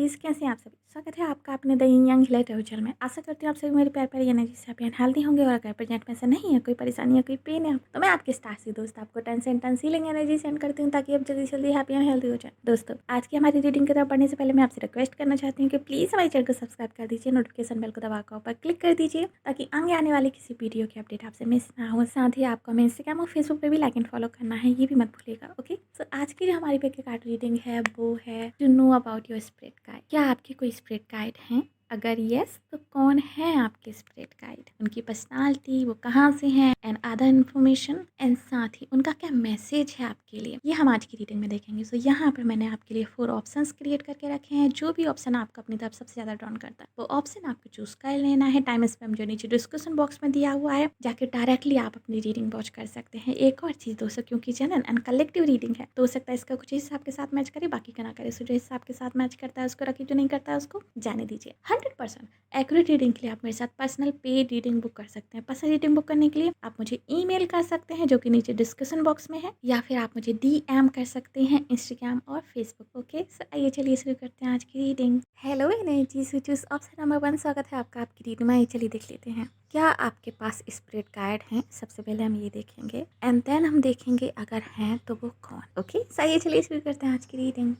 Energies, कैसे हैं आप सभी? स्वागत है आपका अपने द यिंग यांग हिलाते चैनल में। आशा करती हूँ आप सभी मेरे प्यार प्यारी एनर्जी से हैप्पी एंड हेल्दी होंगे। और अगर प्रेजेंट में ऐसा नहीं है, कोई परेशानी या कोई पेन है, तो मैं आपके स्टार सी दोस्त आपको टन हीलिंग एनर्जी सेंड करती हूँ, ताकि आप जल्दी जल्दी हैप्पी एंड हेल्दी हो जाए। दोस्तों, आज की हमारी रीडिंग की तरफ बढ़ने से पहले मैं आपसे रिक्वेस्ट करना चाहती हूँ कि प्लीज़ हमारे चैनल को सब्सक्राइब कर दीजिए, नोटिफिकेशन बेल को दबाकर ऊपर क्लिक कर दीजिए, ताकि आगे आने वाली किसी वीडियो की अपडेट आपसे मिस ना हो। साथ ही आपको हमें इंस्टाग्राम और फेसबुक पे भी लाइक एंड फॉलो करना है, ये भी मत भूलिएगा। ओके, तो आज की जो हमारी पिक कार्ड रीडिंग है वो है to know about your spirit guide. क्या आपके कोई स्पिरिट गाइड हैं? अगर यस, तो कौन है आपके स्पिरिट गाइड? उनकी पर्सनालिटी, वो कहाँ से हैं, एंड अदर इन्फॉर्मेशन, एंड साथ ही उनका क्या मैसेज है आपके लिए, ये हम आज की रीडिंग में देखेंगे। सो यहाँ पर मैंने आपके लिए 4 ऑप्शंस क्रिएट करके रखे हैं। जो भी ऑप्शन आपको अपनी तरफ सबसे ज़्यादा ड्रॉन करता है, वो ऑप्शन आपको चूज कर लेना है। टाइम स्पैम जो नीचे डिस्क्रिप्शन बॉक्स में दिया हुआ है, जाके डायरेक्टली आप अपनी रीडिंग वॉच कर सकते हैं। एक और चीज़ दोस्तों, क्योंकि जनरल एंड कलेक्टिव रीडिंग है, तो हो सकता है इसका कुछ हिस्सा आपके साथ मैच करे, बाकी का ना करे। सो जो हिस्सा आपके साथ मैच करता है उसको रखिए, जो नहीं करता है उसको जाने दीजिए। 100% एक्यूरेट रीडिंग के लिए आप मेरे साथ पर्सनल पेड रीडिंग बुक कर सकते हैं। पर्सनल रीडिंग बुक करने के लिए आप मुझे ईमेल कर सकते हैं, जो कि नीचे डिस्क्रिप्शन बॉक्स में है, या फिर आप मुझे डीएम कर सकते हैं इंस्टाग्राम और फेसबुक। ओके, सो आइए चलिए शुरू करते हैं आज की reading. Hello energy switches, option number 1, स्वागत है आपका आपकी रीडिंग में। आइए चलिए देख लेते हैं क्या आपके पास स्पिरिट गाइड हैं। सबसे पहले हम ये देखेंगे एंड देन हम देखेंगे अगर हैं तो वो कौन। ओके, सो आइए चलिए शुरू करते हैं आज की रीडिंग।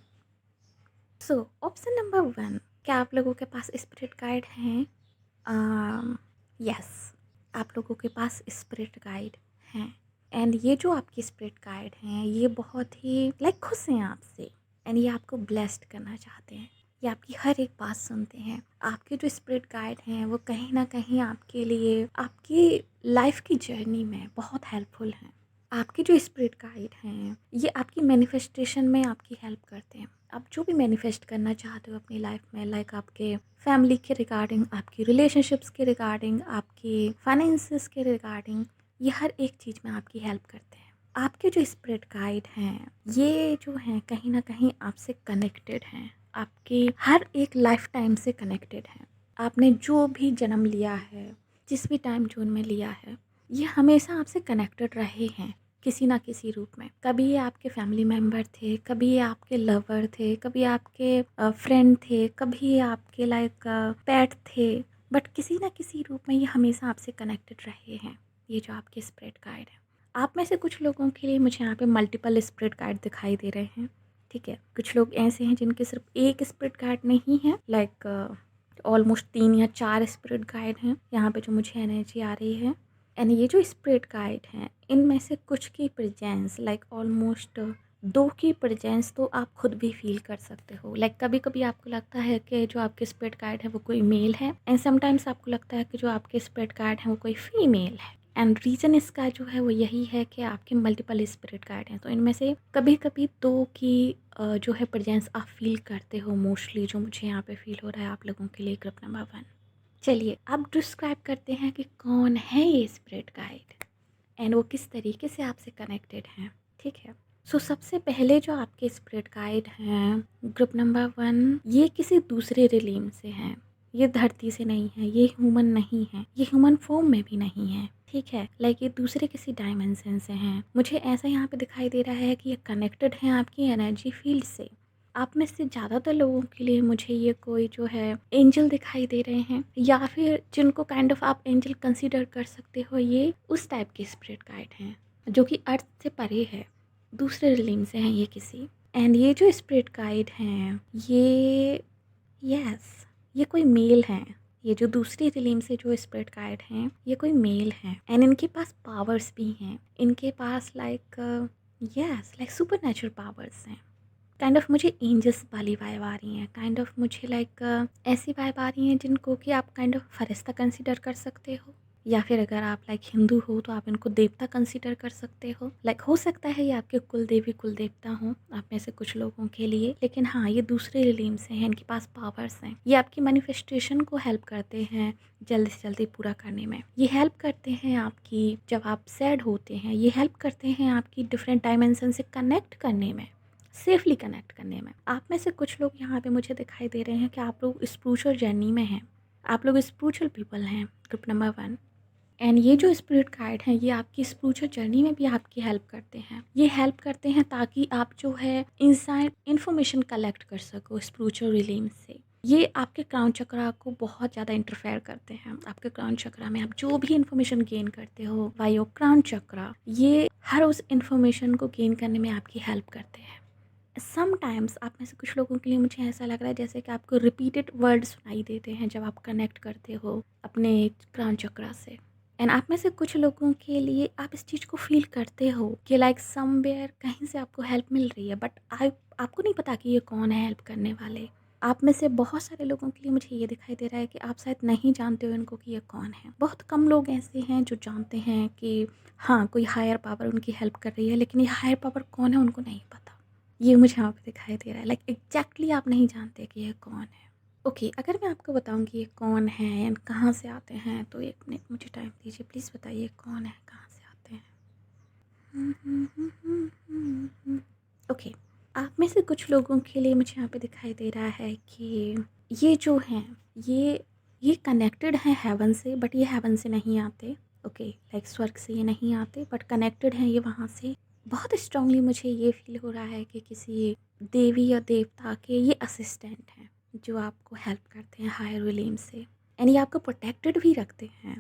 सो ऑप्शन नंबर 1, क्या आप लोगों के पास स्पिरिट गाइड हैं? यस, आप लोगों के पास स्पिरिट गाइड हैं। एंड ये जो आपके स्पिरिट गाइड हैं, ये बहुत ही खुश हैं आपसे, एंड ये आपको ब्लेस्ड करना चाहते हैं। ये आपकी हर एक बात सुनते हैं। आपके जो स्पिरिट गाइड हैं वो कहीं ना कहीं आपके लिए, आपकी लाइफ की जर्नी में बहुत हेल्पफुल हैं। आपके जो स्पिरिट गाइड हैं, ये आपकी मैनिफेस्टेशन में आपकी हेल्प करते हैं। आप जो भी मैनिफेस्ट करना चाहते हो अपनी लाइफ में, आपके फैमिली के रिगार्डिंग, आपकी रिलेशनशिप्स के रिगार्डिंग, आपकी फाइनेंसेस के रिगार्डिंग, ये हर एक चीज़ में आपकी हेल्प करते हैं। आपके जो स्पिरिट गाइड हैं, ये जो हैं कहीं ना कहीं आपसे कनेक्टेड हैं, आपकी हर एक लाइफ टाइम से कनेक्टेड हैं। आपने जो भी जन्म लिया है, जिस भी टाइम जोन में लिया है, ये हमेशा आपसे कनेक्टेड रहे हैं किसी ना किसी रूप में। कभी ये आपके फैमिली मेम्बर थे, कभी ये आपके लवर थे, कभी आपके फ्रेंड थे, कभी ये आपके पेट थे, बट किसी ना किसी रूप में ये हमेशा आपसे कनेक्टेड रहे हैं, ये जो आपके स्पिरिट गाइड है। आप में से कुछ लोगों के लिए मुझे यहाँ पे मल्टीपल स्पिरिट गाइड दिखाई दे रहे हैं। ठीक है, कुछ लोग ऐसे हैं जिनके सिर्फ एक स्पिरिट गाइड नहीं है, ऑलमोस्ट 3 या 4 स्पिरिट गाइड हैं यहाँ पे जो मुझे एनर्जी आ रही है। एंड ये जो स्पिरिट गाइड हैं, इनमें से कुछ की प्रेजेंस ऑलमोस्ट 2 की प्रेजेंस तो आप खुद भी फील कर सकते हो। कभी कभी आपको लगता है कि जो आपके स्पिरिट गाइड है वो कोई मेल है, एंड समटाइम्स आपको लगता है कि जो आपके स्पिरिट गाइड है वो कोई फीमेल है। एंड रीज़न इसका जो है वो यही है कि आपके मल्टीपल स्पिरिट गाइड हैं, तो इनमें से कभी कभी 2 की जो है प्रेजेंस आप फील करते हो मोस्टली, जो मुझे यहाँ पे फील हो रहा है आप लोगों के लिए ग्रुप नंबर 1। चलिए अब डिस्क्राइब करते हैं कि कौन है ये स्पिरिट गाइड एंड वो किस तरीके से आपसे कनेक्टेड हैं। ठीक है, सो सबसे पहले जो आपके स्पिरिट गाइड हैं ग्रुप नंबर 1, ये किसी दूसरे रिलीम से हैं। ये धरती से नहीं है, ये ह्यूमन नहीं है, ये ह्यूमन फॉर्म में भी नहीं है। ठीक है, ये दूसरे किसी डायमेंशन से हैं। मुझे ऐसा यहाँ पे दिखाई दे रहा है कि ये कनेक्टेड हैं आपकी एनर्जी फील्ड से। आप में से ज़्यादातर लोगों के लिए मुझे ये कोई जो है एंजल दिखाई दे रहे हैं, या फिर जिनको काइंड ऑफ आप एंजल कंसीडर कर सकते हो, ये उस टाइप के स्पिरिट गाइड हैं जो कि अर्थ से परे है, दूसरे रिलीम से हैं ये किसी। एंड ये जो स्पिरिट गाइड हैं, ये यस, ये कोई मेल हैं। ये जो दूसरी रिलीम से जो स्पिरिट गाइड हैं, ये कोई मेल हैं, एंड इनके पास पावर्स भी हैं। इनके पास सुपर नेचुरल पावर्स हैं। काइंड ऑफ मुझे एंजल्स वाली वाइब आ रही हैं। काइंड ऑफ मुझे ऐसी वाइब आ रही हैं जिनको कि आप काइंड ऑफ फरिश्ता कंसीडर कर सकते हो, या फिर अगर आप हिंदू हो तो आप इनको देवता कंसीडर कर सकते हो। हो सकता है ये आपके कुल देवी कुल देवता हो आप में से कुछ लोगों के लिए, लेकिन हाँ, ये दूसरे रिलीम से हैं, इनके पास पावर्स हैं। ये आपकी मैनिफेस्टेशन को हेल्प करते हैं जल्दी से जल्दी पूरा करने में। ये हेल्प करते हैं आपकी जब आप सैड होते हैं, ये हेल्प करते हैं आपकी डिफरेंट डायमेंशन से कनेक्ट करने में, सेफली कनेक्ट करने में। आप में से कुछ लोग यहाँ पे मुझे दिखाई दे रहे हैं कि आप लोग स्पिरिचुअल जर्नी में हैं, आप लोग स्पिरिचुअल पीपल हैं ग्रुप नंबर 1। एंड ये जो स्पिरिट गाइड हैं ये आपकी स्पिरिचुअल जर्नी में भी आपकी हेल्प करते हैं। ये हेल्प करते हैं ताकि आप जो है इनसाइड इन्फॉर्मेशन कलेक्ट कर सको स्पिरिचुअल रिलीम से। ये आपके क्राउन चक्रा को बहुत ज़्यादा इंटरफेयर करते हैं। आपके क्राउन चक्रा में आप जो भी इन्फॉर्मेशन गेन करते हो वाया क्राउन चक्रा, ये हर उस इन्फॉर्मेशन को गेन करने में आपकी हेल्प करते हैं। समटाइम्स आप में से कुछ लोगों के लिए मुझे ऐसा लग रहा है जैसे कि आपको रिपीटेड वर्ड सुनाई देते हैं जब आप कनेक्ट करते हो अपने क्राउन चक्रा से। एंड आप में से कुछ लोगों के लिए आप इस चीज़ को फील करते हो कि लाइक समवेयर कहीं से आपको हेल्प मिल रही है, बट आपको नहीं पता कि ये कौन है हेल्प करने वाले। आप में से बहुत सारे लोगों के लिए मुझे ये दिखाई दे रहा है कि आप शायद नहीं जानते हो इनको कि ये कौन है। बहुत कम लोग ऐसे हैं जो जानते हैं कि हाँ, कोई हायर पावर उनकी हेल्प कर रही है, लेकिन ये हायर पावर कौन है उनको नहीं पता। ये मुझे यहाँ पे दिखाई दे रहा है, लाइक एग्जैक्टली आप नहीं जानते कि ये कौन है। ओके, अगर मैं आपको बताऊँ कि ये कौन है एंड कहाँ से आते हैं, तो 1 मिनट मुझे टाइम दीजिए प्लीज़। बताइए कौन है, कहाँ से आते हैं। ओके, आप में से कुछ लोगों के लिए मुझे यहाँ पे दिखाई दे रहा है कि ये जो हैं ये कनेक्टेड हैं हेवन से, बट ये हेवन से नहीं आते। ओके, लाइक स्वर्ग से ये नहीं आते, बट कनेक्टेड हैं ये वहाँ से। बहुत स्ट्रांगली मुझे ये फील हो रहा है कि किसी देवी या देवता के ये असिस्टेंट हैं जो आपको हेल्प करते हैं हायर रिलीम से। एंड ये आपको प्रोटेक्टेड भी रखते हैं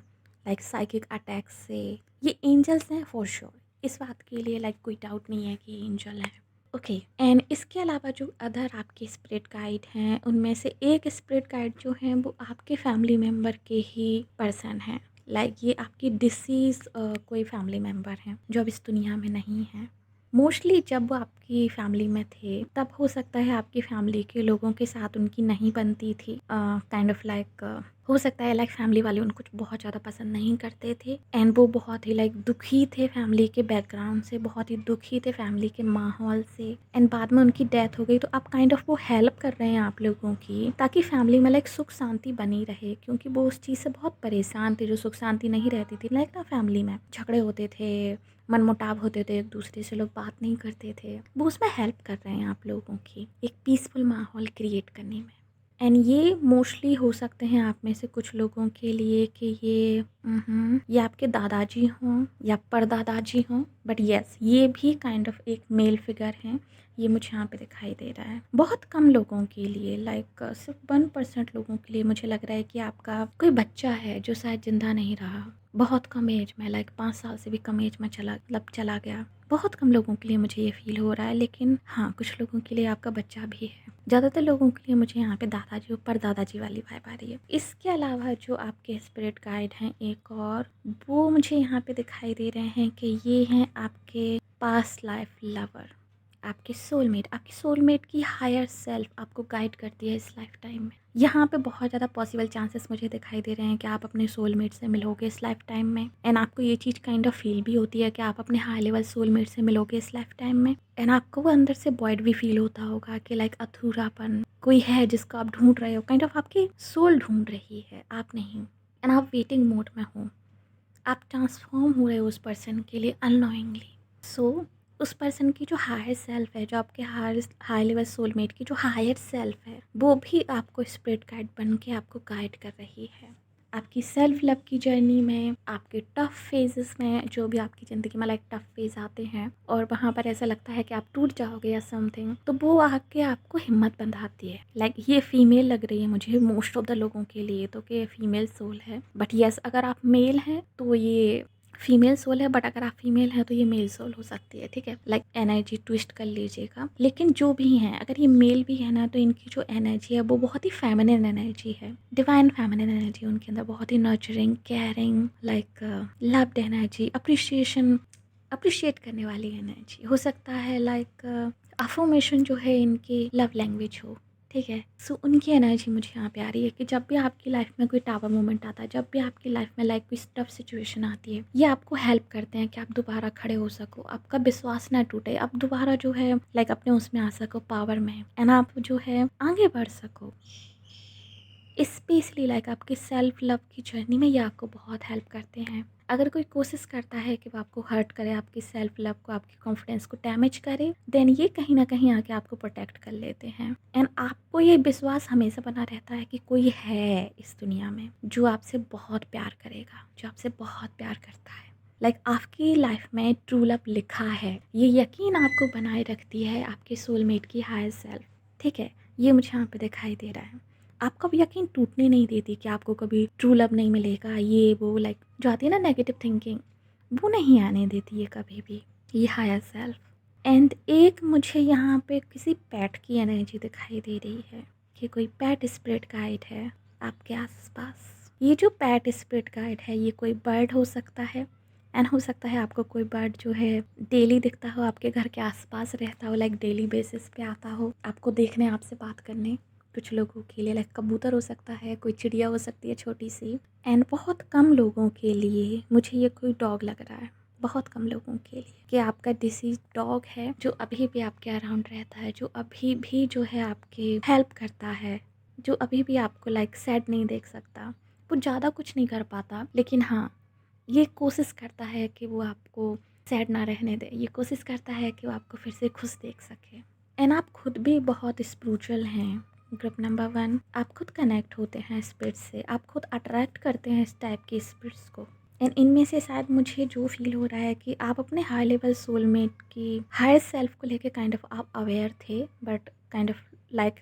लाइक साइकिक अटैक से। ये एंजल्स हैं फॉर श्योर, इस बात के लिए लाइक कोई डाउट नहीं है कि एंजल है। ओके, एंड इसके अलावा जो अदर आपके स्पिरिट गाइड हैं उनमें से एक स्पिरिट गाइड जो हैं वो आपके फैमिली मेम्बर के ही पर्सन हैं। लाइक ये आपकी डिसीज़ कोई फैमिली मेम्बर हैं जो अब इस दुनिया में नहीं हैं। मोस्टली जब वो आपकी फैमिली में थे तब हो सकता है आपकी फैमिली के लोगों के साथ उनकी नहीं बनती थी। काइंड ऑफ लाइक हो सकता है लाइक फैमिली वाले उनको बहुत ज़्यादा पसंद नहीं करते थे एंड वो बहुत ही लाइक दुखी थे फैमिली के बैकग्राउंड से, बहुत ही दुखी थे फैमिली के माहौल से। एंड बाद में उनकी डेथ हो गई, तो अब काइंड ऑफ वो हेल्प कर रहे हैं आप लोगों की ताकि फैमिली में लाइक सुख शांति बनी रहे, क्योंकि वो उस चीज़ से बहुत परेशान थे जो सुख शांति नहीं रहती थी। लाइक ना फैमिली में झगड़े होते थे, मनमुटाव होते थे, एक दूसरे से लोग बात नहीं करते थे। वो उसमें हेल्प कर रहे हैं आप लोगों की एक पीसफुल माहौल क्रिएट करने में। एंड ये मोस्टली हो सकते हैं आप में से कुछ लोगों के लिए कि ये आपके दादाजी हों या परदादाजी हों, बट येस ये भी काइंड ऑफ एक मेल फिगर हैं। ये मुझे यहाँ पे दिखाई दे रहा है। बहुत कम लोगों के लिए लाइक सिर्फ 1% लोगों के लिए मुझे लग रहा है कि आपका कोई बच्चा है जो शायद ज़िंदा नहीं रहा, बहुत कम एज में, लाइक 5 साल से भी कम एज में चला गया। बहुत कम लोगों के लिए मुझे ये फील हो रहा है, लेकिन हाँ कुछ लोगों के लिए आपका बच्चा भी है। ज़्यादातर लोगों के लिए मुझे यहाँ पे दादाजी और परदादाजी वाली वाइब आ रही है। इसके अलावा जो आपके स्पिरिट गाइड हैं एक और, वो मुझे यहाँ पे दिखाई दे रहे हैं कि ये हैं आपके पास्ट लाइफ लवर, आपके सोलमेट की हायर सेल्फ आपको गाइड करती है इस लाइफ टाइम में। यहाँ पे बहुत ज़्यादा पॉसिबल चांसेस मुझे दिखाई दे रहे हैं कि आप अपने सोलमेट से मिलोगे इस लाइफ टाइम में। एंड आपको ये चीज़ काइंड ऑफ फील भी होती है कि आप अपने हाई लेवल सोलमेट से मिलोगे इस लाइफ टाइम में। एंड आपको वो अंदर से वॉइड भी फील होता होगा कि लाइक अधूरापन, कोई है जिसको आप ढूंढ रहे हो, काइंड ऑफ आपकी सोल ढूंढ रही है, आप नहीं। एंड आप वेटिंग मोड में हो, आप ट्रांसफॉर्म हो रहे हो उस पर्सन के लिए अननोइंगली। सो उस पर्सन की जो हायर सेल्फ है, जो आपके हाई लेवल सोलमेट की जो हायर सेल्फ है, वो भी आपको स्पिरिट गाइड बन के आपको गाइड कर रही है आपकी सेल्फ लव की जर्नी में, आपके टफ़ फेजेस में, जो भी आपकी ज़िंदगी में लाइक टफ़ फेज़ आते हैं और वहाँ पर ऐसा लगता है कि आप टूट जाओगे या समथिंग, तो वो आके आपको हिम्मत बंधाती है। लाइक ये फीमेल लग रही है मुझे मोस्ट ऑफ द लोगों के लिए तो कि फीमेल सोल है, बट येस अगर आप मेल हैं तो ये फीमेल सोल है, बट अगर आप फीमेल हैं तो ये मेल सोल हो सकती है, ठीक है। लाइक एनर्जी ट्विस्ट कर लीजिएगा। लेकिन जो भी हैं, अगर ये मेल भी है ना, तो इनकी जो एनर्जी है वो बहुत ही फेमिनिन एनर्जी है, डिवाइन फेमिनिन एनर्जी उनके अंदर, बहुत ही nurturing, caring, like loved energy, appreciate करने वाली एनर्जी हो सकता है। लाइक अफर्मेशन जो है इनकी लव लैंग्वेज हो, ठीक है। सो उनकी एनर्जी मुझे यहाँ पे आ रही है कि जब भी आपकी लाइफ में कोई टावर मोमेंट आता है, जब भी आपकी लाइफ में लाइक कोई टफ सिचुएशन आती है, ये आपको हेल्प करते हैं कि आप दोबारा खड़े हो सको, आपका विश्वास ना टूटे, आप दोबारा जो है लाइक अपने उसमें आ सको, पावर में, एंड आप जो है आगे बढ़ सको। स्पेशली लाइक आपकी सेल्फ लव की जर्नी में ये आपको बहुत हेल्प करते हैं। अगर कोई कोशिश करता है कि वो आपको हर्ट करे, आपकी सेल्फ लव को, आपके कॉन्फिडेंस को डैमेज करे, देन ये कहीं ना कहीं आके आपको प्रोटेक्ट कर लेते हैं। एंड आपको ये विश्वास हमेशा बना रहता है कि कोई है इस दुनिया में जो आपसे बहुत प्यार करेगा, जो आपसे बहुत प्यार करता है। आपकी लाइफ में ट्रू लव लिखा है, ये यकीन आपको बनाए रखती है आपके सोलमेट की हायर सेल्फ। ठीक है, ये मुझे यहाँ पे दिखाई दे रहा है। आपका भी यकीन टूटने नहीं देती कि आपको कभी ट्रू लव नहीं मिलेगा, ये वो जो आती है ना नेगेटिव थिंकिंग, वो नहीं आने देती है कभी भी ये हायर सेल्फ। एंड एक मुझे यहाँ पे किसी पेट की एनर्जी दिखाई दे रही है कि कोई पेट स्पिरिट गाइड है आपके आसपास। ये जो पेट स्पिरिट गाइड है, ये कोई बर्ड हो सकता है, एंड हो सकता है आपको कोई बर्ड जो है डेली दिखता हो, आपके घर के आसपास रहता हो, डेली बेसिस पे आता हो आपको देखने, आपसे बात करने। कुछ लोगों के लिए कबूतर हो सकता है, कोई चिड़िया हो सकती है छोटी सी। एंड बहुत कम लोगों के लिए मुझे ये कोई डॉग लग रहा है, बहुत कम लोगों के लिए, कि आपका डिसीज डॉग है जो अभी भी आपके अराउंड रहता है, जो अभी भी जो है आपकी हेल्प करता है, जो अभी भी आपको सैड नहीं देख सकता। वो ज़्यादा कुछ नहीं कर पाता, लेकिन हाँ, ये कोशिश करता है कि वो आपको सैड ना रहने दे, ये कोशिश करता है कि वो आपको फिर से खुश देख सके। एंड आप खुद भी बहुत स्पिरिचुअल हैं। ग्रुप नंबर 1, आप खुद कनेक्ट होते हैं स्पिरिट से, आप खुद अट्रैक्ट करते हैं इस टाइप के स्पिरिट्स को। एंड इनमें से शायद मुझे जो फील हो रहा है कि आप अपने हाई लेवल सोलमेट की हायर सेल्फ को लेके काइंड ऑफ आप अवेयर थे, बट काइंड ऑफ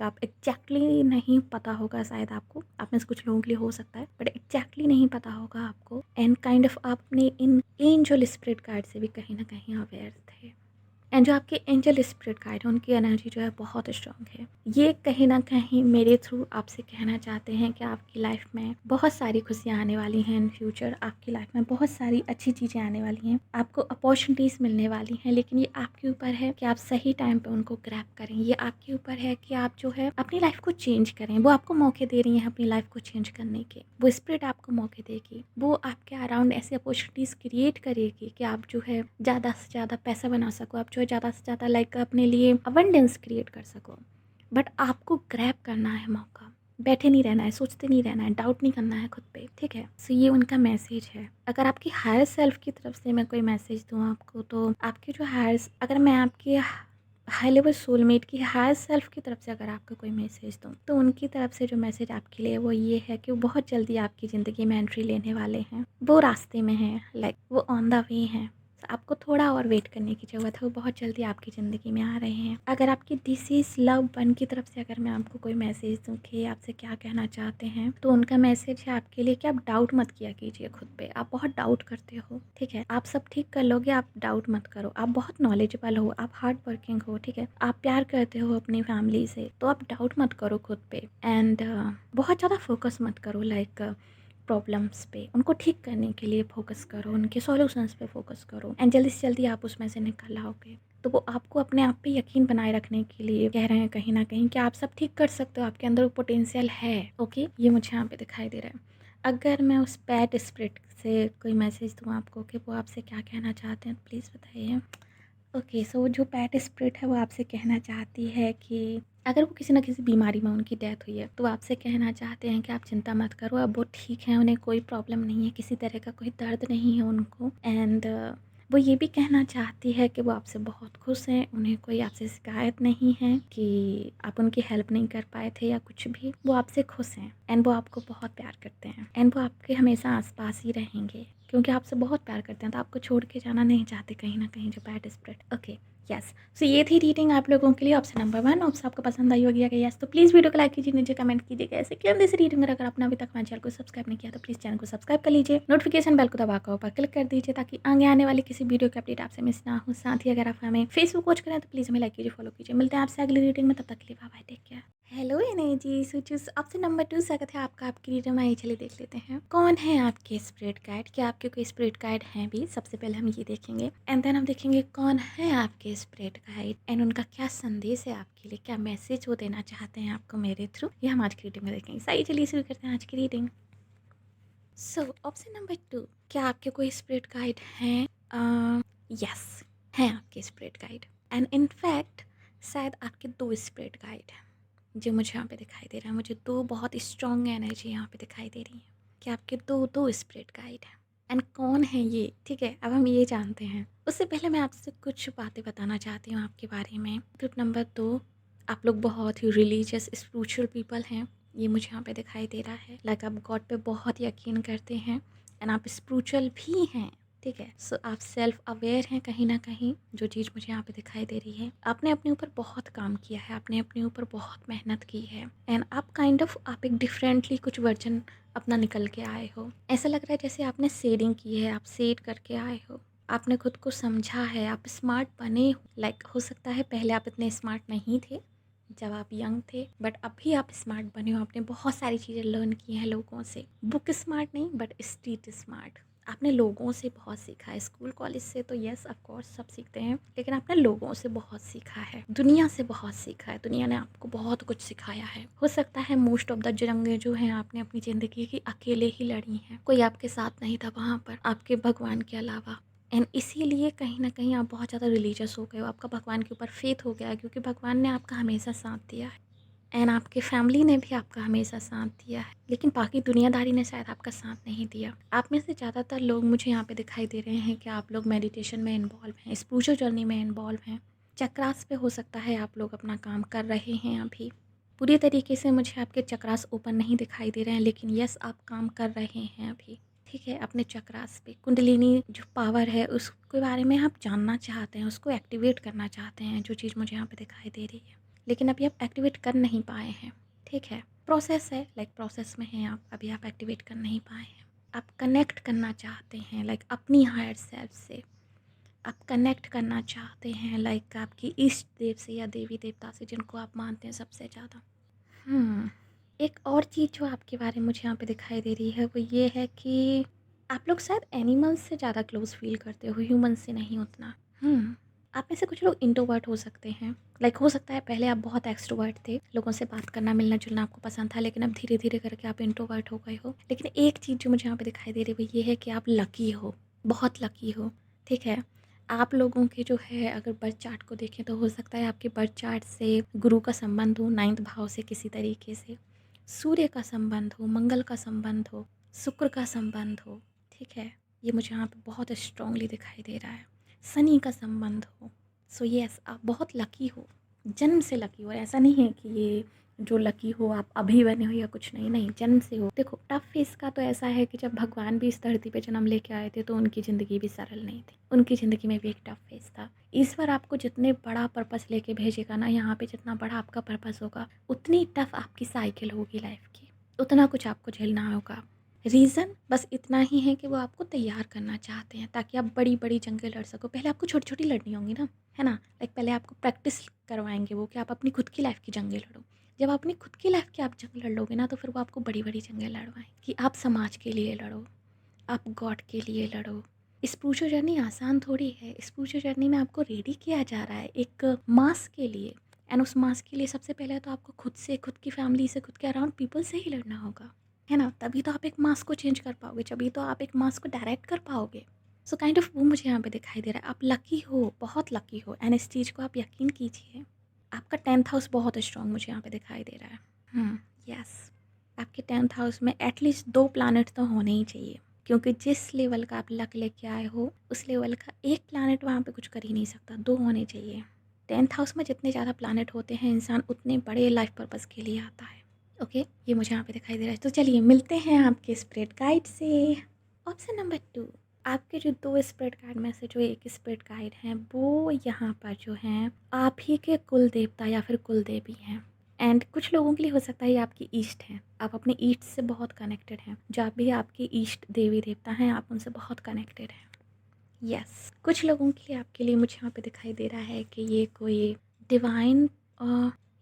आप एग्जैक्टली नहीं पता होगा शायद आपको, आप में से कुछ लोगों के लिए हो सकता है, बट एग्जैक्टली नहीं पता होगा आपको। एंड काइंड ऑफ आप अपने इन एंजल स्पिरिट गाइड से भी कहीं ना कहीं अवेयर थे। एंड जो आपके एंजल स्पिरिट गाइड है, उनकी एनर्जी जो है बहुत स्ट्रांग है। ये कहीं ना कहीं मेरे थ्रू आपसे कहना चाहते हैं कि आपकी लाइफ में बहुत सारी खुशियाँ आने वाली हैं इन फ्यूचर, आपकी लाइफ में बहुत सारी अच्छी चीज़ें आने वाली हैं, आपको अपॉर्चुनिटीज़ मिलने वाली हैं। लेकिन ये आपके ऊपर है कि आप सही टाइम पे उनको ग्रैब करें, ये आपके ऊपर है कि आप जो है अपनी लाइफ को चेंज करें। वो आपको मौके दे रही हैं अपनी लाइफ को चेंज करने के, वो स्पिरिट आपको मौके देगी, वो आपके अराउंड ऐसी अपॉर्चुनिटीज़ क्रिएट करेगी कि आप जो है ज़्यादा से ज़्यादा पैसा बना सको, आप जो है ज़्यादा से ज़्यादा अपने लिए अबंडेंस क्रिएट कर सको। बट आपको ग्रैब करना है मौका, बैठे नहीं रहना है, सोचते नहीं रहना है, डाउट नहीं करना है खुद पे। ठीक है, सो ये उनका मैसेज है। अगर आपकी हायर सेल्फ की तरफ से मैं कोई मैसेज दूँ आपको, तो आपके जो अगर मैं आपकी हाई लेवल सोलमेट की हायर सेल्फ की तरफ से अगर आपका कोई मैसेज दूँ, तो उनकी तरफ से जो मैसेज आपके लिए वो ये है कि वो बहुत जल्दी आपकी ज़िंदगी में एंट्री लेने वाले हैं, वो रास्ते में हैं, वो ऑन द वे हैं। आपको थोड़ा और वेट करने की ज़रूरत है, वो बहुत जल्दी आपकी ज़िंदगी में आ रहे हैं। अगर आपकी दिस इज़ लव वन की तरफ से अगर मैं आपको कोई मैसेज दूँ कि आपसे क्या कहना चाहते हैं, तो उनका मैसेज है आपके लिए कि आप डाउट मत किया कीजिए खुद पे। आप बहुत डाउट करते हो, ठीक है, आप सब ठीक कर लोगे, आप डाउट मत करो। आप बहुत नॉलेजेबल हो, आप हार्ड वर्किंग हो, ठीक है, आप प्यार करते हो अपनी फैमिली से, तो आप डाउट मत करो खुद पे। एंड बहुत ज़्यादा फोकस मत करो प्रॉब्लम्स पे, उनको ठीक करने के लिए फोकस करो, उनके सॉल्यूशंस पे फोकस करो, एंड जल्दी से जल्दी आप उसमें से निकल आओगे। तो वो आपको अपने आप पे यकीन बनाए रखने के लिए कह रहे हैं कहीं ना कहीं कि आप सब ठीक कर सकते हो, आपके अंदर वो पोटेंशियल है। ओके, ये मुझे यहाँ पे दिखाई दे रहा है। अगर मैं उस पैट स्पिरिट से कोई मैसेज दूँ आपको कि वो आपसे क्या कहना चाहते हैं, प्लीज़ बताइए। ओके, सो जो पैट स्पिरिट है वो आपसे कहना चाहती है कि अगर वो किसी न किसी बीमारी में उनकी डेथ हुई है, तो आपसे कहना चाहते हैं कि आप चिंता मत करो, अब वो ठीक है, उन्हें कोई प्रॉब्लम नहीं है, किसी तरह का कोई दर्द नहीं है उनको। एंड वो ये भी कहना चाहती है कि वो आपसे बहुत खुश हैं, उन्हें कोई आपसे शिकायत नहीं है कि आप उनकी हेल्प नहीं कर पाए थे या कुछ भी। वो आपसे खुश हैं, एंड वो आपको बहुत प्यार करते हैं, एंड वो आपके हमेशा आसपास ही रहेंगे क्योंकि आपसे बहुत प्यार करते हैं, तो आपको छोड़ के जाना नहीं चाहते कहीं ना कहीं, जो पैट स्पिरिट। ओके, यस, सो ये थी रीडिंग आप लोगों के लिए, ऑप्शन नंबर 1। ऑप्शन आपको पसंद आई होगी अगर यस, तो प्लीज़ वीडियो को लाइक कीजिए, नीचे कमेंट कीजिएगा ऐसे कि हम दिस रीडिंग। अगर आपने अभी तक हमारे चैनल को सब्सक्राइब नहीं किया तो प्लीज़ चैनल को सब्सक्राइब कर लीजिए, नोटिफिकेशन बेल को दबाकर ऊपर क्लिक कर दीजिए ताकि आगे आने वाली किसी वीडियो की अपडेट आपसे मिस ना हो। साथ ही अगर आप हमें फेसबुक वॉच करें तो प्लीज़ हमें लाइक कीजिए, फॉलो कीजिए। मिलते हैं आपसे अगली रीडिंग में, तब तक के लिए bye bye, take care. Hello energy, so choose option number 2 स्वागत है आपका आपकी रीडिंग में। चलिए देख लेते हैं कौन है आपके स्पिरिट गाइड, क्या आपके कोई स्पिरिट गाइड हैं भी। सबसे पहले हम ये देखेंगे, एंड देन हम देखेंगे कौन है आपके स्पिरिट गाइड, एंड उनका क्या संदेश है आपके लिए, क्या मैसेज वो देना चाहते हैं आपको मेरे थ्रू, ये हम आज की रीडिंग में देखेंगे। सही, चलिए शुरू करते हैं आज की रीडिंग। सो ऑप्शन नंबर 2, क्या आपके कोई स्पिरिट गाइड हैं? यस, हैं आपके स्पिरिट गाइड, एंड इनफैक्ट शायद आपके 2 स्पिरिट गाइड हैं जो मुझे यहाँ पे दिखाई दे रहा है। मुझे 2 बहुत स्ट्रॉन्ग एनर्जी यहाँ पे दिखाई दे रही है कि आपके दो स्पिरिट गाइड हैं। एंड कौन है ये, ठीक है, अब हम ये जानते हैं। उससे पहले मैं आपसे कुछ बातें बताना चाहती हूँ आपके बारे में। टिप नंबर 2, आप लोग बहुत ही रिलीजियस स्पिरिचुअल पीपल हैं, ये मुझे यहाँ पे दिखाई दे रहा है। लाइक आप गॉड पे बहुत यकीन करते हैं एंड आप स्पिरिचुअल भी हैं, ठीक है। सो आप सेल्फ अवेयर हैं कहीं ना कहीं, जो चीज़ मुझे यहाँ पे दिखाई दे रही है। आपने अपने ऊपर बहुत काम किया है, आपने अपने ऊपर बहुत मेहनत की है एंड आप काइंड ऑफ आप एक डिफरेंटली कुछ वर्जन अपना निकल के आए हो। ऐसा लग रहा है जैसे आपने सेडिंग की है, आप सेड करके आए हो, आपने खुद को समझा है, आप स्मार्ट बने हो। लाइक हो सकता है पहले आप इतने स्मार्ट नहीं थे जब आप यंग थे, बट अभी आप स्मार्ट बने हो। आपने बहुत सारी चीज़ें लर्न की हैं लोगों से। बुक स्मार्ट नहीं बट स्ट्रीट स्मार्ट। आपने लोगों से बहुत सीखा है। स्कूल कॉलेज से तो यस ऑफ कोर्स सब सीखते हैं, लेकिन आपने लोगों से बहुत सीखा है, दुनिया से बहुत सीखा है। दुनिया ने आपको बहुत कुछ सिखाया है। हो सकता है मोस्ट ऑफ द जंगें जो हैं आपने अपनी ज़िंदगी की अकेले ही लड़ी हैं, कोई आपके साथ नहीं था वहाँ पर आपके भगवान के अलावा। एंड इसीलिए कहीं ना कहीं आप बहुत ज़्यादा रिलीजियस हो गए हो, आपका भगवान के ऊपर फेथ हो गया है, क्योंकि भगवान ने आपका हमेशा साथ दिया है एंड आपके फैमिली ने भी आपका हमेशा साथ दिया है, लेकिन बाकी दुनियादारी ने शायद आपका साथ नहीं दिया। आप में से ज़्यादातर लोग मुझे यहाँ पे दिखाई दे रहे हैं कि आप लोग मेडिटेशन में इन्वॉल्व हैं, स्पिरिचुअल जर्नी में इन्वॉल्व हैं। चक्रास पे हो सकता है आप लोग अपना काम कर रहे हैं अभी। पूरी तरीके से मुझे आपके चक्रास ओपन नहीं दिखाई दे रहे हैं, लेकिन यस आप काम कर रहे हैं अभी, ठीक है। अपने चक्रास पे कुंडलिनी जो पावर है उसके बारे में आप जानना चाहते हैं, उसको एक्टिवेट करना चाहते हैं, जो चीज़ मुझे यहाँ पे दिखाई दे रही है, लेकिन अभी आप एक्टिवेट कर नहीं पाए हैं, ठीक है। प्रोसेस है, लाइक प्रोसेस में हैं आप, अभी आप एक्टिवेट कर नहीं पाए हैं। आप कनेक्ट करना चाहते हैं लाइक अपनी हायर सेल्फ से। आप कनेक्ट करना चाहते हैं लाइक आपकी इष्ट देव से या देवी देवता से, जिनको आप मानते हैं सबसे ज़्यादा। एक और चीज़ जो आपके बारे में मुझे यहाँ पे दिखाई दे रही है वो ये है कि आप लोग शायद एनिमल्स से ज़्यादा क्लोज फील करते हो, ह्यूमन से नहीं उतना। आप में से कुछ लोग इंट्रोवर्ट हो सकते हैं। लाइक हो सकता है पहले आप बहुत एक्सट्रोवर्ट थे, लोगों से बात करना मिलना जुलना आपको पसंद था, लेकिन अब धीरे धीरे करके आप इंट्रोवर्ट हो गए हो। लेकिन एक चीज़ जो मुझे यहाँ पे दिखाई दे रही है वो ये है कि आप लकी हो, बहुत लकी हो, ठीक है। आप लोगों के जो है अगर बर्थ चार्ट को देखें तो हो सकता है आपके बर्थ चार्ट से गुरु का संबंध हो, 9th भाव से किसी तरीके से, सूर्य का संबंध हो, मंगल का संबंध हो, शुक्र का संबंध हो, ठीक है। ये मुझे यहाँ पे बहुत स्ट्रांगली दिखाई दे रहा है। शनि का संबंध हो। सो यस आप बहुत लकी हो, जन्म से लकी हो। ऐसा नहीं है कि ये जो लकी हो आप अभी बने हो या कुछ नहीं, नहीं, जन्म से हो। देखो टफ फेस का तो ऐसा है कि जब भगवान भी इस धरती पे जन्म लेके आए थे तो उनकी ज़िंदगी भी सरल नहीं थी, उनकी ज़िंदगी में भी एक टफ फेस था। ईश्वर आपको जितने बड़ा पर्पस लेके भेजेगा ना यहाँ पे, जितना बड़ा आपका पर्पस होगा उतनी टफ आपकी साइकिल होगी लाइफ की, उतना कुछ आपको झेलना होगा। रीज़न बस इतना ही है कि वो आपको तैयार करना चाहते हैं ताकि आप बड़ी बड़ी जंगें लड़ सको। पहले आपको छोटी छोटी लड़नी होंगी ना, है ना। लाइक पहले आपको प्रैक्टिस करवाएंगे वो कि आप अपनी खुद की लाइफ की जंगें लड़ो। जब आप अपनी खुद की लाइफ की आप जंग लड़ लोगे ना तो फिर वो आपको बड़ी बड़ी जंगें लड़वाएं कि आप समाज के लिए लड़ो, आप गॉड के लिए लड़ो। स्पिरिचुअल जर्नी आसान थोड़ी है। स्पिरिचुअल जर्नी में आपको रेडी किया जा रहा है एक मास के लिए, एंड उस मास के लिए सबसे पहले तो आपको खुद से, खुद की फैमिली से, खुद के अराउंड पीपल से ही लड़ना होगा, है ना। तभी तो आप एक मास को चेंज कर पाओगे, तभी तो आप एक मास को डायरेक्ट कर पाओगे। सो काइंड ऑफ वो मुझे यहाँ पे दिखाई दे रहा है। आप लकी हो, बहुत लकी हो, एंड इस चीज़ को आप यकीन कीजिए। आपका 10th हाउस बहुत स्ट्रॉन्ग मुझे यहाँ पे दिखाई दे रहा है। यस आपके 10th हाउस में एटलीस्ट 2 प्लानट तो होने ही चाहिए, क्योंकि जिस लेवल का आप लक लेके आए हो उस लेवल का एक प्लानट वहाँ पे कुछ कर ही नहीं सकता, 2 होने चाहिए। 10th हाउस में जितने ज़्यादा प्लानट होते हैं इंसान उतने बड़े लाइफ पर्पस के लिए आता है। ओके ये मुझे यहाँ पे दिखाई दे रहा है। तो चलिए मिलते हैं आपके स्पिरिट गाइड से। ऑप्शन नंबर 2, आपके जो 2 स्पिरिट गाइड में से जो एक स्पिरिट गाइड हैं वो यहाँ पर जो हैं आप ही के कुल देवता या फिर कुल देवी हैं। एंड कुछ लोगों के लिए हो सकता है ये आपकी ईस्ट हैं, आप अपने ईस्ट से बहुत कनेक्टेड हैं। जो आप भी आपके ईस्ट देवी देवता हैं आप उनसे बहुत कनेक्टेड हैं। यस कुछ लोगों के लिए आपके लिए मुझे यहाँ पे दिखाई दे रहा है कि ये कोई डिवाइन,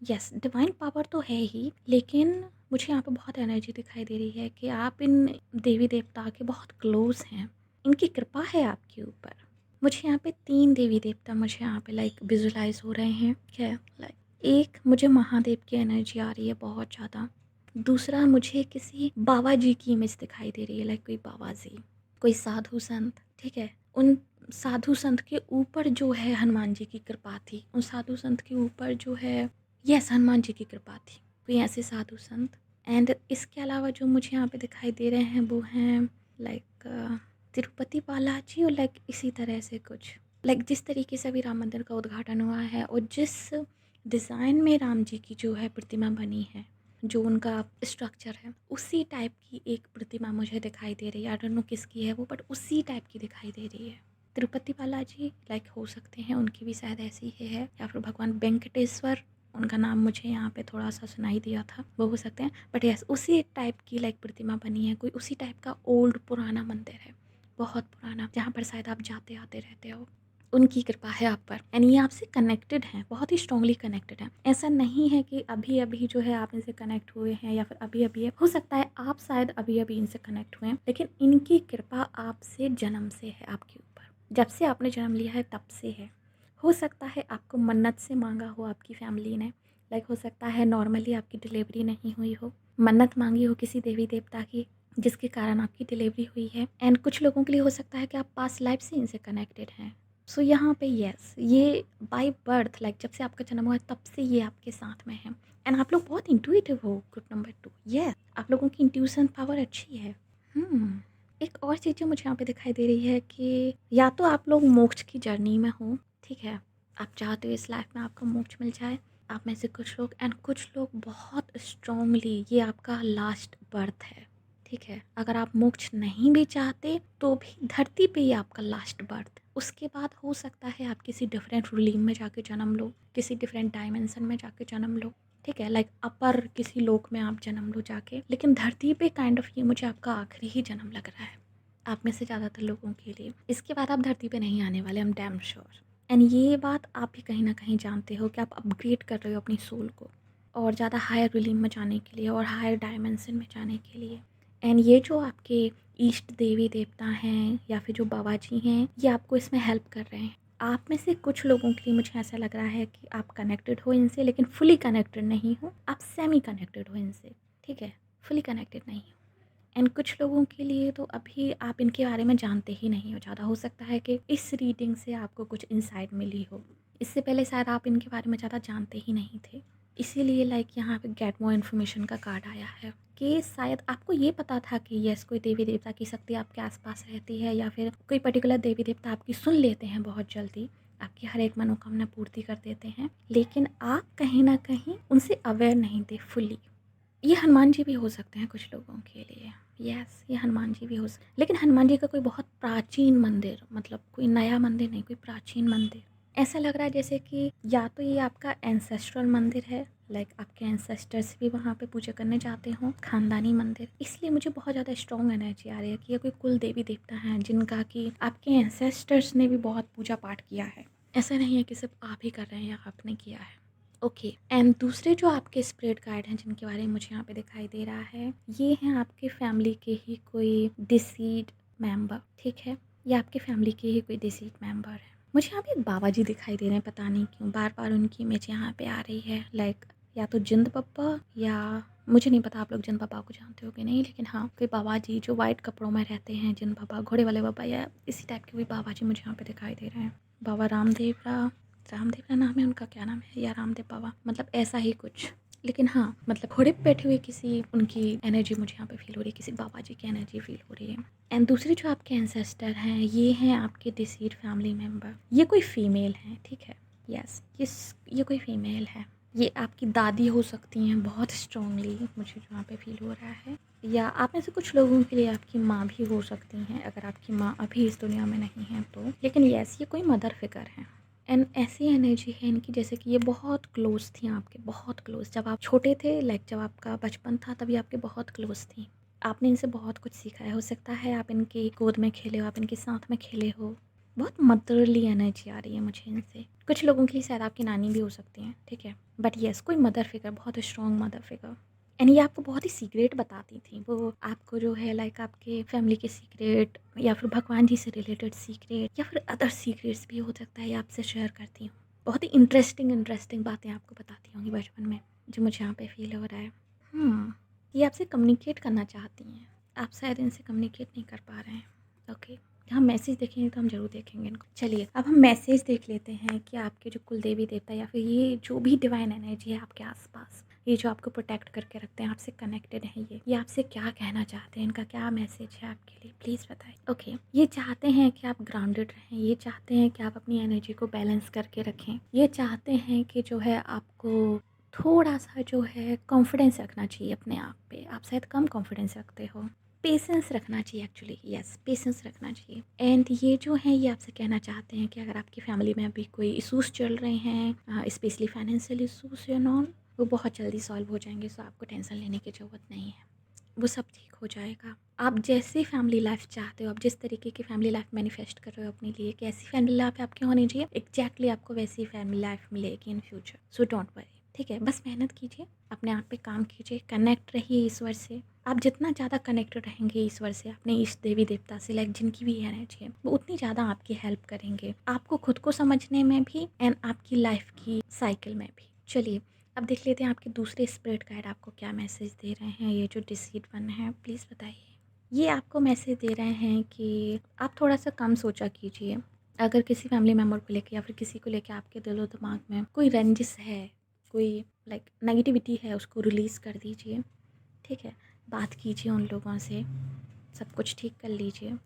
यस डिवाइन पावर तो है ही, लेकिन मुझे यहाँ पे बहुत एनर्जी दिखाई दे रही है कि आप इन देवी देवता के बहुत क्लोज हैं, इनकी कृपा है आपके ऊपर। मुझे यहाँ पे 3 देवी देवता मुझे यहाँ पे लाइक विजुलाइज हो रहे हैं, क्या लाइक एक मुझे महादेव की एनर्जी आ रही है बहुत ज़्यादा। दूसरा मुझे किसी बाबा जी की इमेज दिखाई दे रही है, लाइक कोई बाबा जी, कोई साधु संत, ठीक है। उन साधु संत के ऊपर जो है हनुमान जी की कृपा थी, उन साधु संत के ऊपर जो है यस हनुमान जी की कृपा थी, कोई ऐसे साधु संत। एंड इसके अलावा जो मुझे यहाँ पे दिखाई दे रहे हैं वो हैं लाइक तिरुपति बालाजी और लाइक इसी तरह से कुछ, लाइक जिस तरीके से अभी राम मंदिर का उद्घाटन हुआ है और जिस डिज़ाइन में राम जी की जो है प्रतिमा बनी है, जो उनका स्ट्रक्चर है, उसी टाइप की एक प्रतिमा मुझे दिखाई दे रही है। आई डोंट नो किसकी है वो, बट उसी टाइप की दिखाई दे रही है। तिरुपति बालाजी लाइक हो सकते हैं, उनकी भी शायद ऐसी ही है, या फिर भगवान वेंकटेश्वर, उनका नाम मुझे यहाँ पे थोड़ा सा सुनाई दिया था, वो हो सकते हैं। बट यस, उसी टाइप की लाइक प्रतिमा बनी है, कोई उसी टाइप का ओल्ड पुराना मंदिर है, बहुत पुराना, जहाँ पर शायद आप जाते आते रहते हो। उनकी कृपा है आप पर, एंड ये आपसे कनेक्टेड हैं, बहुत ही स्ट्रांगली कनेक्टेड हैं। ऐसा नहीं है कि अभी अभी जो है आप इनसे कनेक्ट हुए हैं या फिर अभी अभी है। हो सकता है आप शायद अभी अभी इनसे कनेक्ट हुए हैं, लेकिन इनकी कृपा आपसे जन्म से है, आपके ऊपर जब से आपने जन्म लिया है तब से है। हो सकता है आपको मन्नत से मांगा हो आपकी फैमिली ने, लाइक हो सकता है नॉर्मली आपकी डिलीवरी नहीं हुई हो, मन्नत मांगी हो किसी देवी देवता की, जिसके कारण आपकी डिलीवरी हुई है। एंड कुछ लोगों के लिए हो सकता है कि आप पास्ट लाइफ से इनसे कनेक्टेड हैं। सो यहाँ पे यस, ये बाय बर्थ लाइक जब से आपका जन्म हुआ है तब से ये आपके साथ में है। एंड आप लोग बहुत इंट्यूटिव हो। गुड नंबर 2, यस, आप लोगों की इंट्यूशन पावर अच्छी है। एक और चीज़ जो मुझे यहाँ पे दिखाई दे रही है कि या तो आप लोग मोक्ष की जर्नी में हो, ठीक है, आप चाहते हो इस लाइफ में आपको मोक्ष मिल जाए, आप में से कुछ लोग, एंड कुछ लोग बहुत स्ट्रांगली ये आपका लास्ट बर्थ है, ठीक है। अगर आप मोक्ष नहीं भी चाहते तो भी धरती पे ही आपका लास्ट बर्थ, उसके बाद हो सकता है आप किसी डिफरेंट रूलीम में जाके जन्म लो, किसी डिफरेंट डायमेंशन में जाके जन्म लो, ठीक है, लाइक अपर किसी लोक में आप जन्म लो जाके, लेकिन धरती पे काइंड ऑफ ये मुझे आपका आखिरी ही जन्म लग रहा है आप में से ज़्यादातर लोगों के लिए। इसके बाद आप धरती पे नहीं आने वाले, I am damn sure. And ये बात आप भी कहीं ना कहीं जानते हो कि आप अपग्रेड कर रहे हो अपनी सोल को और ज़्यादा हायर रिलीम में जाने के लिए और हायर डायमेंशन में जाने के लिए। एंड ये जो आपके इष्ट देवी देवता हैं या फिर जो बाबा जी हैं, ये आपको इसमें हेल्प कर रहे हैं। आप में से कुछ लोगों के लिए मुझे ऐसा लग रहा है कि आप कनेक्टेड हो इनसे, लेकिन फुली कनेक्टेड नहीं हो, आप सेमी कनेक्टेड हो इनसे, ठीक है, फुली कनेक्टेड नहीं हो। एंड कुछ लोगों के लिए तो अभी आप इनके बारे में जानते ही नहीं हो ज़्यादा। हो सकता है कि इस रीडिंग से आपको कुछ इंसाइट मिली हो, इससे पहले शायद आप इनके बारे में ज़्यादा जानते ही नहीं थे, इसीलिए लाइक यहाँ पे गेट मोर इन्फॉर्मेशन का कार्ड आया है कि शायद आपको ये पता था कि यस, कोई देवी देवता की शक्ति आपके आसपास रहती है या फिर कोई पर्टिकुलर देवी देवता आपकी सुन लेते हैं बहुत जल्दी, आपकी हर एक मनोकामना पूर्ति कर देते हैं, लेकिन आप कहीं ना कहीं उनसे अवेयर नहीं थे फुली। ये हनुमान जी भी हो सकते हैं कुछ लोगों के लिए, यस, ये हनुमान जी भी हो सकते, लेकिन हनुमान जी का कोई बहुत प्राचीन मंदिर, मतलब कोई नया मंदिर नहीं, कोई प्राचीन मंदिर। ऐसा लग रहा है जैसे कि या तो ये आपका एंसेस्ट्रल मंदिर है, लाइक आपके एंसेस्टर्स भी वहाँ पे पूजा करने जाते हों, खानदानी मंदिर, इसलिए मुझे बहुत ज़्यादा स्ट्रॉन्ग एनर्जी आ रही है कि ये कोई कुल देवी देवता हैं जिनका कि आपके एंसेस्टर्स ने भी बहुत पूजा पाठ किया है। ऐसा नहीं है कि सिर्फ आप ही कर रहे हैं या आपने किया है। ओके, एंड दूसरे जो आपके स्पिरिट गाइड हैं जिनके बारे में मुझे यहाँ पे दिखाई दे रहा है, ये हैं आपके फैमिली के ही कोई डिसीड मेंबर, ठीक है, ये आपके फैमिली के ही कोई डिसीड मेंबर है। मुझे यहाँ पे एक बाबा जी दिखाई दे रहे हैं, पता नहीं क्यों बार बार उनकी इमेज यहाँ पे आ रही है, लाइक या तो जिंद पप्पा, या मुझे नहीं पता आप लोग जिंद पापा को जानते हो कि नहीं, लेकिन हाँ, कोई बाबा जी जो वाइट कपड़ों में रहते हैं, जिंद पापा, घोड़े वाले बाबा, या इसी टाइप के कोई बाबा जी मुझे यहाँ पे दिखाई दे रहे हैं। बाबा रामदेव का नाम है उनका, क्या नाम है, या रामदेव बाबा, मतलब ऐसा ही कुछ, लेकिन हाँ, मतलब घोड़े पे बैठे हुए किसी उनकी एनर्जी मुझे यहाँ पे फील हो रही है, किसी बाबा जी की एनर्जी फील हो रही है। एंड दूसरे जो आपके एंसेस्टर हैं, ये हैं आपके डिसीड फैमिली मेम्बर, ये कोई फीमेल हैं, ठीक है, यस, ये कोई फीमेल है, ये आपकी दादी हो सकती हैं बहुत स्ट्रांगली, मुझे जो यहाँ पे फील हो रहा है, या आप में से कुछ लोगों के लिए आपकी माँ भी हो सकती हैं, अगर आपकी माँ अभी इस दुनिया में नहीं है तो, लेकिन यस, ये कोई मदर फिगर है। एंड ऐसी एनर्जी है इनकी जैसे कि ये बहुत क्लोज थी आपके, बहुत क्लोज, जब आप छोटे थे, लाइक जब आपका बचपन था तभी आपके बहुत क्लोज थी, आपने इनसे बहुत कुछ सीखा है। हो सकता है आप इनके गोद में खेले हो, आप इनके साथ में खेले हो, बहुत मदरली एनर्जी आ रही है मुझे इनसे। कुछ लोगों के लिए शायद आपकी नानी भी हो सकती हैं, ठीक है, बट येस, कोई मदर फिगर, बहुत स्ट्रॉन्ग मदर फिगर। एंड ये आपको बहुत ही सीक्रेट बताती थी, वो आपको जो है लाइक आपके फैमिली के सीक्रेट या फिर भगवान जी से रिलेटेड सीक्रेट या फिर अदर सीक्रेट्स भी हो सकता है, ये आपसे शेयर करती हूँ। बहुत ही इंटरेस्टिंग बातें आपको बताती होंगी बचपन में, जो मुझे यहाँ पे फील हो रहा है। ये आपसे कम्युनिकेट करना चाहती हैं, आप शायद इनसे कम्युनिकेट नहीं कर पा रहे हैं। ओके, हम मैसेज देखेंगे तो हम ज़रूर देखेंगे इनको। चलिए अब हम मैसेज देख लेते हैं कि आपके जो कुल देवी देवता या फिर ये जो भी डिवाइन एनर्जी है आपके आसपास, ये जो आपको प्रोटेक्ट करके रखते हैं, आपसे कनेक्टेड हैं, ये आपसे क्या कहना चाहते हैं, इनका क्या मैसेज है आपके लिए, प्लीज़ बताइए। ओके, ये चाहते हैं कि आप ग्राउंडेड रहें, ये चाहते हैं कि आप अपनी एनर्जी को बैलेंस करके रखें, ये चाहते हैं कि जो है आपको थोड़ा सा जो है कॉन्फिडेंस रखना चाहिए अपने आप पे। आप शायद कम कॉन्फिडेंस रखते हो। पेशेंस रखना चाहिए, एक्चुअली यस, पेशेंस रखना चाहिए। एंड ये जो है ये आपसे कहना चाहते हैं कि अगर आपकी फैमिली में अभी कोई इशूज़ चल रहे हैं, specially financial issues and all, वो बहुत जल्दी सॉल्व हो जाएंगे। सो आपको टेंशन लेने की ज़रूरत नहीं है, वो सब ठीक हो जाएगा। आप जैसी फैमिली लाइफ चाहते हो, आप जिस तरीके की फैमिली लाइफ मैनिफेस्ट कर रहे हो अपने लिए, कैसी फैमिली लाइफ आपकी होनी चाहिए, एग्जैक्टली आपको वैसी फैमिली लाइफ मिलेगी in future. So don't worry, ठीक है। बस मेहनत कीजिए, अपने आप पे काम कीजिए, कनेक्ट रहिए ईश्वर से। आप जितना ज़्यादा कनेक्टेड रहेंगे ईश्वर से, अपने इष्ट देवी देवता से, लाइक जिनकी भी एनर्जी है, वो उतनी ज़्यादा आपकी हेल्प करेंगे, आपको खुद को समझने में भी एंड आपकी लाइफ की साइकिल में भी। चलिए अब देख लेते हैं आपके दूसरे स्पिरिट गाइड आपको क्या मैसेज दे रहे हैं। ये जो डिसीड वन है, प्लीज़ बताइए। ये आपको मैसेज दे रहे हैं कि आप थोड़ा सा कम सोचा कीजिए। अगर किसी फैमिली मेम्बर को लेके या फिर किसी को लेके आपके दिलो दिमाग में कोई रंजिश है, कोई लाइक नेगेटिविटी है, उसको रिलीज़ कर दीजिए, ठीक है। बात कीजिए उन लोगों से, सब कुछ ठीक कर लीजिए।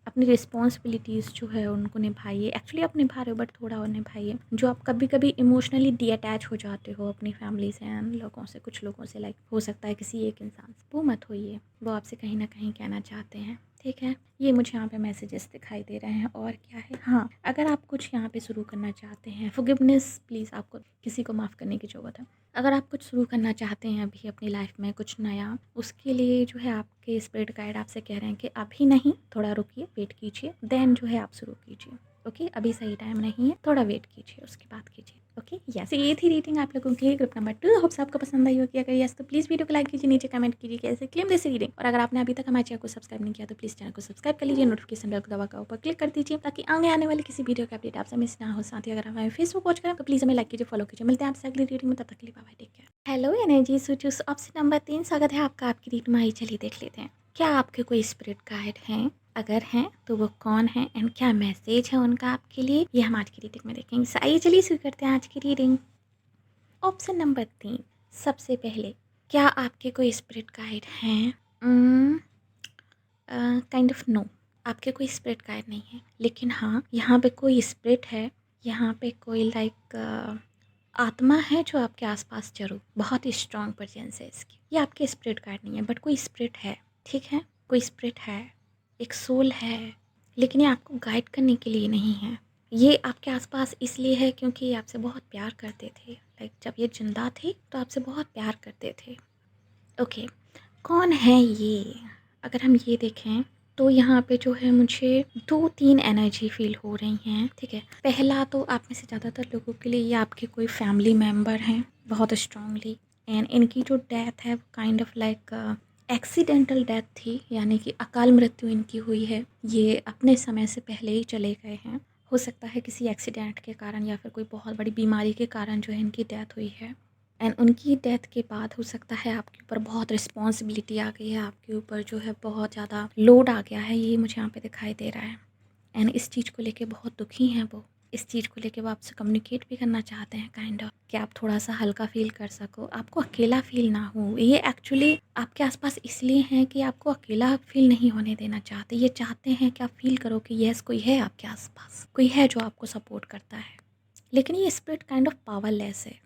अपनी रिस्पॉन्सिबिलिटीज़ जो है उनको निभाइए। एक्चुअली आप निभा रहे हो बट थोड़ा और निभाइए। जो आप कभी कभी इमोशनली डी अटैच हो जाते हो अपनी फैमिली से एंड लोगों से, कुछ लोगों से, लाइक हो सकता है किसी एक इंसान से, वो मत होइए। वो आपसे कहीं ना कहीं कहना चाहते हैं, ठीक है। ये मुझे यहाँ पे मैसेजेस दिखाई दे रहे हैं। और क्या है, हाँ, अगर आप कुछ यहाँ पे शुरू करना चाहते हैं, फॉरगिवनेस प्लीज़, आपको किसी को माफ़ करने की ज़रूरत है। अगर आप कुछ शुरू करना चाहते हैं अभी अपनी लाइफ में कुछ नया, उसके लिए जो है आपके स्पिरिट गाइड आपसे कह रहे हैं कि अभी नहीं, थोड़ा रुकिए, वेट कीजिए, देन जो है आप शुरू कीजिए। ओके, अभी सही टाइम नहीं है, थोड़ा वेट कीजिए, उसके बाद कीजिए। ओके, यस, ये थी रीडिंग आप लोगों के लिए, ग्रुप नंबर 2। होप्स आपको पसंद आई होगी। अगर यस तो प्लीज़ वीडियो को लाइक कीजिए, नीचे कमेंट कीजिए कैसे क्लेम दिस रीडिंग। और अगर आपने अभी तक हमारे चैनल को सब्सक्राइब नहीं किया तो प्लीज़ चैनल को सब्सक्राइब कर लीजिए, नोटिफिकेशन बेल को दबाकर ऊपर क्लिक कर दीजिए ताकि आगे आने वाली किसी वीडियो का अपडेट आपसे मिस ना हो। साथ ही अगर हमारे फेसबुक वॉच करें तो प्लीज़ हमें लाइक कीजिए, फॉलो कीजिए। मिलते हैं आपसे अगली रीडिंग में, तब तक के लिए bye bye, take care. Hello energy सूचूस, ऑप्शन नंबर 3, स्वागत है आपका आपकी रीडिंग में। आई चलिए देख लेते हैं क्या आपके कोई स्पिरिट गाइड हैं, अगर हैं तो वो कौन है एंड क्या मैसेज है उनका आपके लिए, ये हम आज की रीडिंग में देखेंगे। सो आइए चलिए शुरू करते हैं आज की रीडिंग। ऑप्शन नंबर 3, सबसे पहले, क्या आपके कोई स्पिरिट गाइड हैं? काइंड ऑफ नो, आपके कोई स्पिरिट गाइड नहीं है, लेकिन हाँ, यहाँ पे कोई स्पिरिट है, यहाँ पे कोई लाइक आत्मा है जो आपके आसपास जरूर, बहुत ही स्ट्रॉन्ग प्रेजेंस है इसकी। ये आपके स्पिरिट गाइड नहीं है बट कोई स्पिरिट है, ठीक है। कोई स्पिरिट है, एक सोल है, लेकिन ये आपको गाइड करने के लिए नहीं है। ये आपके आसपास इसलिए है क्योंकि ये आपसे बहुत प्यार करते थे। लाइक जब ये जिंदा थे तो आपसे बहुत प्यार करते थे। ओके, कौन है ये? अगर हम ये देखें तो यहाँ पे जो है मुझे 2-3 एनर्जी फील हो रही हैं, ठीक है। पहला तो आप में से ज़्यादातर लोगों के लिए ये आपके कोई फैमिली मेम्बर हैं बहुत स्ट्रांगली, एंड इनकी जो डेथ है वो kind of like accidental death थी, यानी कि अकाल मृत्यु इनकी हुई है। ये अपने समय से पहले ही चले गए हैं। हो सकता है किसी एक्सीडेंट के कारण या फिर कोई बहुत बड़ी बीमारी के कारण जो है इनकी डेथ हुई है। एंड उनकी डेथ के बाद हो सकता है आपके ऊपर बहुत रिस्पॉन्सिबिलिटी आ गई है, आपके ऊपर जो है बहुत ज़्यादा लोड आ गया है, ये मुझे यहाँ पे दिखाई दे रहा है। एंड इस चीज़ को लेके बहुत दुखी हैं वो। इस चीज़ को लेके वो आपसे कम्युनिकेट भी करना चाहते हैं काइंड ऑफ, कि आप थोड़ा सा हल्का फील कर सको, आपको अकेला फील ना हो। ये एक्चुअली आपके आसपास इसलिए हैं कि आपको अकेला फील नहीं होने देना चाहते। ये चाहते हैं कि आप फील करो कि यस, कोई है आपके आसपास, कोई है जो आपको सपोर्ट करता है। लेकिन ये स्पिरिट काइंड ऑफ पावरलेस है।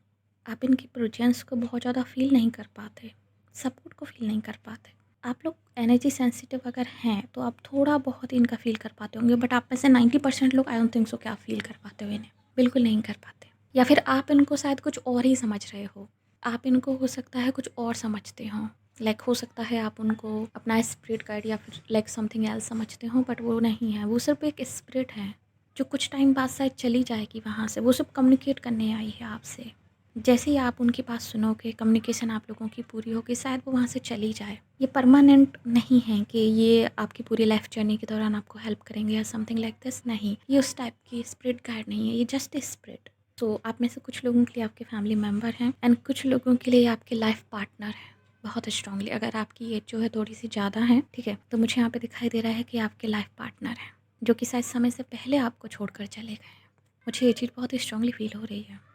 आप इनकी प्रेजेंस को बहुत ज़्यादा फील नहीं कर पाते, सपोर्ट को फील नहीं कर पाते। आप लोग एनर्जी सेंसिटिव अगर हैं तो आप थोड़ा बहुत इनका फील कर पाते होंगे, बट आप में से 90% लोग आई डोंट थिंक सो क्या फील कर पाते हो इन्हें, बिल्कुल नहीं कर पाते। या फिर आप इनको शायद कुछ और ही समझ रहे हो, आप इनको हो सकता है कुछ और समझते हो। लाइक हो सकता है आप उनको अपना स्पिरिट गाइड या फिर लाइक समथिंग एल्स समझते हो, बट वो नहीं है। वो सिर्फ एक स्पिरिट है जो कुछ टाइम बाद शायद चली जाएगी वहाँ से। वो सब कम्युनिकेट करने आई है आपसे। जैसे ही आप उनकी बात सुनोगे, कम्युनिकेशन आप लोगों की पूरी होगी, शायद वो वहाँ से चली जाए। ये परमानेंट नहीं है कि ये आपकी पूरी लाइफ जर्नी के दौरान आपको हेल्प करेंगे या समथिंग लाइक दिस, नहीं। ये उस टाइप की स्पिरिट गाइड नहीं है, ये जस्ट ए स्पिरिट। तो आप में से कुछ लोगों के लिए आपके फैमिली मेम्बर हैं एंड कुछ लोगों के लिए आपके लाइफ पार्टनर है बहुत स्ट्रांगली। अगर आपकी एज जो है थोड़ी सी ज़्यादा है, ठीक है, तो मुझे यहाँ पे दिखाई दे रहा है कि आपके लाइफ पार्टनर है जो कि शायद समय से पहले आपको छोड़कर चले गए हैं। मुझे ये चीज़ बहुत स्ट्रांगली फील हो रही है।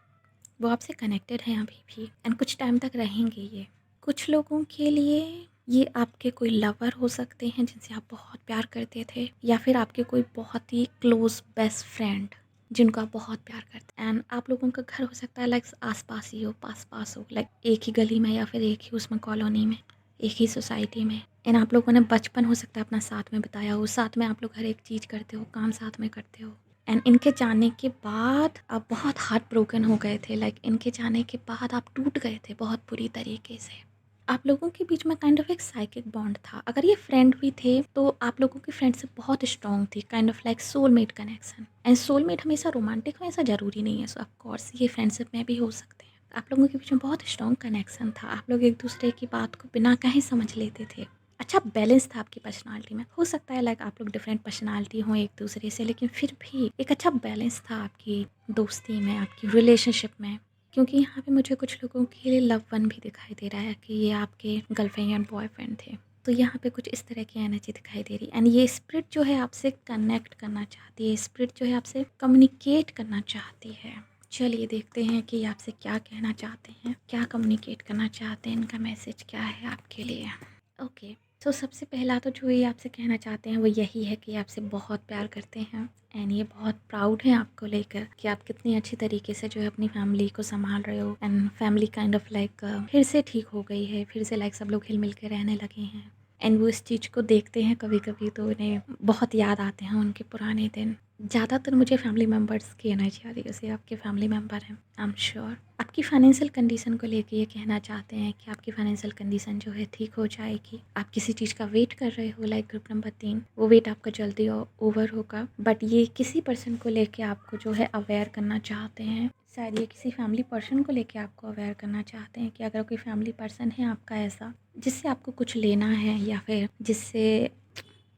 वो आपसे कनेक्टेड हैं अभी भी एंड कुछ टाइम तक रहेंगे ये। कुछ लोगों के लिए ये आपके कोई लवर हो सकते हैं जिनसे आप बहुत प्यार करते थे, या फिर आपके कोई बहुत ही क्लोज बेस्ट फ्रेंड जिनको आप बहुत प्यार करते हैं। एंड आप लोगों का घर हो सकता है लाइक आस-पास ही हो, पास-पास हो, लाइक एक ही गली में या फिर एक ही उसमें कॉलोनी में, एक ही सोसाइटी में। एंड आप लोगों ने बचपन हो सकता है अपना साथ में बिताया हो, साथ में आप लोग हर एक चीज़ करते हो, काम साथ में करते हो। एंड इनके जाने के बाद आप बहुत हार्ट ब्रोकन हो गए थे, लाइक इनके जाने के बाद आप टूट गए थे बहुत बुरी तरीके से। आप लोगों के बीच में काइंड ऑफ एक साइकिक बॉन्ड था। अगर ये फ्रेंड भी थे तो आप लोगों की फ्रेंडशिप बहुत स्ट्रॉन्ग थी, kind of like soulmate connection. And soulmate हमेशा रोमांटिक हो ऐसा ज़रूरी नहीं है, सो ऑफ कोर्स ये फ्रेंडशिप में भी हो सकते हैं। आप लोगों के बीच में बहुत स्ट्रॉन्ग कनेक्शन था, आप लोग एक दूसरे की बात को बिना कहे समझ लेते थे। अच्छा बैलेंस था आपकी पर्सनालिटी में। हो सकता है लाइक आप लोग डिफरेंट पर्सनालिटी हों एक दूसरे से, लेकिन फिर भी एक अच्छा बैलेंस था आपकी दोस्ती में, आपकी रिलेशनशिप में। क्योंकि यहाँ पे मुझे कुछ लोगों के लिए लव वन भी दिखाई दे रहा है कि ये आपके गर्लफ्रेंड या बॉयफ्रेंड थे। तो यहाँ पे कुछ इस तरह की एनर्जी दिखाई दे रही है। एंड ये स्पिरिट जो है आपसे कनेक्ट करना चाहती है, स्पिरिट जो है आपसे कम्युनिकेट करना चाहती है। चलिए देखते हैं कि ये आपसे क्या कहना चाहते हैं, क्या कम्युनिकेट करना चाहते हैं, इनका मैसेज क्या है आपके लिए। ओके, तो सबसे पहला तो जो ये आपसे कहना चाहते हैं वो यही है कि आपसे बहुत प्यार करते हैं एंड ये बहुत प्राउड हैं आपको लेकर कि आप कितनी अच्छी तरीके से जो है अपनी फैमिली को संभाल रहे हो। And family kind of like फिर से ठीक हो गई है, फिर से लाइक सब लोग हिल मिल के रहने लगे हैं। एंड वो इस चीज़ को देखते हैं कभी कभी तो उन्हें बहुत याद आते हैं उनके पुराने दिन। ज़्यादातर मुझे फैमिली मेम्बर्स की एनर्जी आ रही है, जैसे आपके फैमिली मेम्बर हैं। आई एम श्योर आपकी फाइनेंशियल कंडीशन को लेके ये कहना चाहते हैं कि आपकी फाइनेंशियल कंडीशन जो है ठीक हो जाएगी। आप किसी चीज़ का वेट कर रहे हो, लाइक ग्रुप नंबर 3, वो वेट आपका जल्दी ओवर होगा। बट ये किसी पर्सन को लेके आपको जो है अवेयर करना चाहते हैं। शायद ये किसी फैमिली पर्सन को लेके आपको अवेयर करना चाहते हैं कि अगर कोई फैमिली पर्सन है आपका ऐसा जिससे आपको कुछ लेना है, या फिर जिससे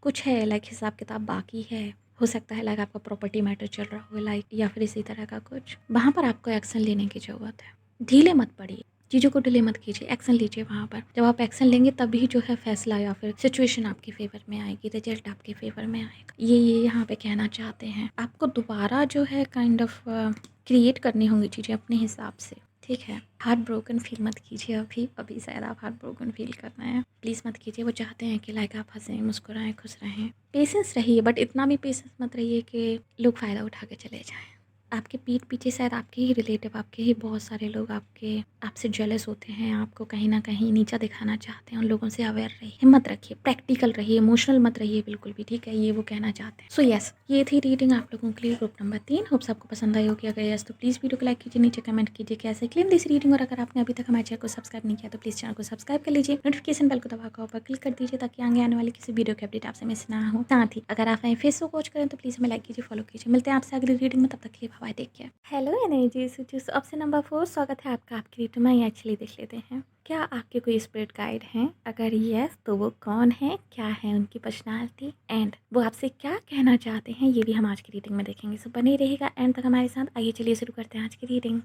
कुछ है लाइक हिसाब किताब बाकी है, हो सकता है लाइक आपका प्रॉपर्टी मैटर चल रहा हो लाइक, या फिर इसी तरह का कुछ, वहाँ पर आपको एक्शन लेने की ज़रूरत है। ढीले मत पड़िए, चीज़ों को डिले मत कीजिए, एक्शन लीजिए वहाँ पर। जब आप एक्शन लेंगे तभी जो है फैसला या फिर सिचुएशन आपके फेवर में आएगी, रिजल्ट आपके फेवर में आएगा। ये यहाँ पे कहना चाहते हैं। आपको दोबारा जो है काइंड ऑफ क्रिएट करनी होंगी चीज़ें अपने हिसाब से, ठीक है। हार्ट ब्रोकन फील मत कीजिए अभी, अभी शायद आप हार्ट ब्रोकन फील कर रहे हैं, प्लीज़ मत कीजिए। वो चाहते हैं कि लाइक आप हंसें, मुस्कुराएं, खुश रहें। पेशेंस रहिए, बट इतना भी पेशेंस मत रहिए कि लोग फ़ायदा उठा के चले जाएं। आपके पीठ पीछे शायद आपके ही रिलेटिव, आपके ही बहुत सारे लोग आपसे जेलस होते हैं, आपको कहीं ना कहीं नीचा दिखाना चाहते हैं। उन लोगों से अवेयर रहिए, हिम्मत रखिए, प्रैक्टिकल रहिए, इमोशनल मत रहिए बिल्कुल भी, ठीक है। ये वो कहना चाहते हैं। सो यस, ये थी रीडिंग आप लोगों के लिए ग्रुप नंबर 3। होप्स आपको पसंद आई होगी। अगर यस तो प्लीज़ वीडियो को लाइक कीजिए, नीचे कमेंट कीजिए कैसे क्लेम दिस रीडिंग। और अगर आपने अभी तक हमारे चैनल को सब्सक्राइब नहीं किया तो प्लीज़ चैनल को सब्सक्राइब कर लीजिए, नोटिफिकेशन बेल को दबाकर ऊपर क्लिक कर दीजिए ताकि आने वाली किसी वीडियो की अपडेट आपसे मिस ना हो। साथ ही अगर आप हमें फेसबुक वॉच करें तो प्लीज़ हमें लाइक कीजिए, फॉलो कीजिए। मिलते हैं आपसे अगली रीडिंग में, तब तक के लिए bye, take care. Hello energy सूचीस, ऑप्शन नंबर 4, स्वागत है आपका आपकी रीडिंग में। ये एक्चुअली देख लेते हैं क्या आपके कोई स्पिरिट गाइड हैं। अगर यस तो वो कौन है, क्या है उनकी पर्सनालिटी, एंड वो आपसे क्या कहना चाहते हैं, ये भी हम आज की रीडिंग में देखेंगे। सो बने रहेगा एंड तक हमारे साथ। आइए चलिए शुरू करते हैं आज की रीडिंग।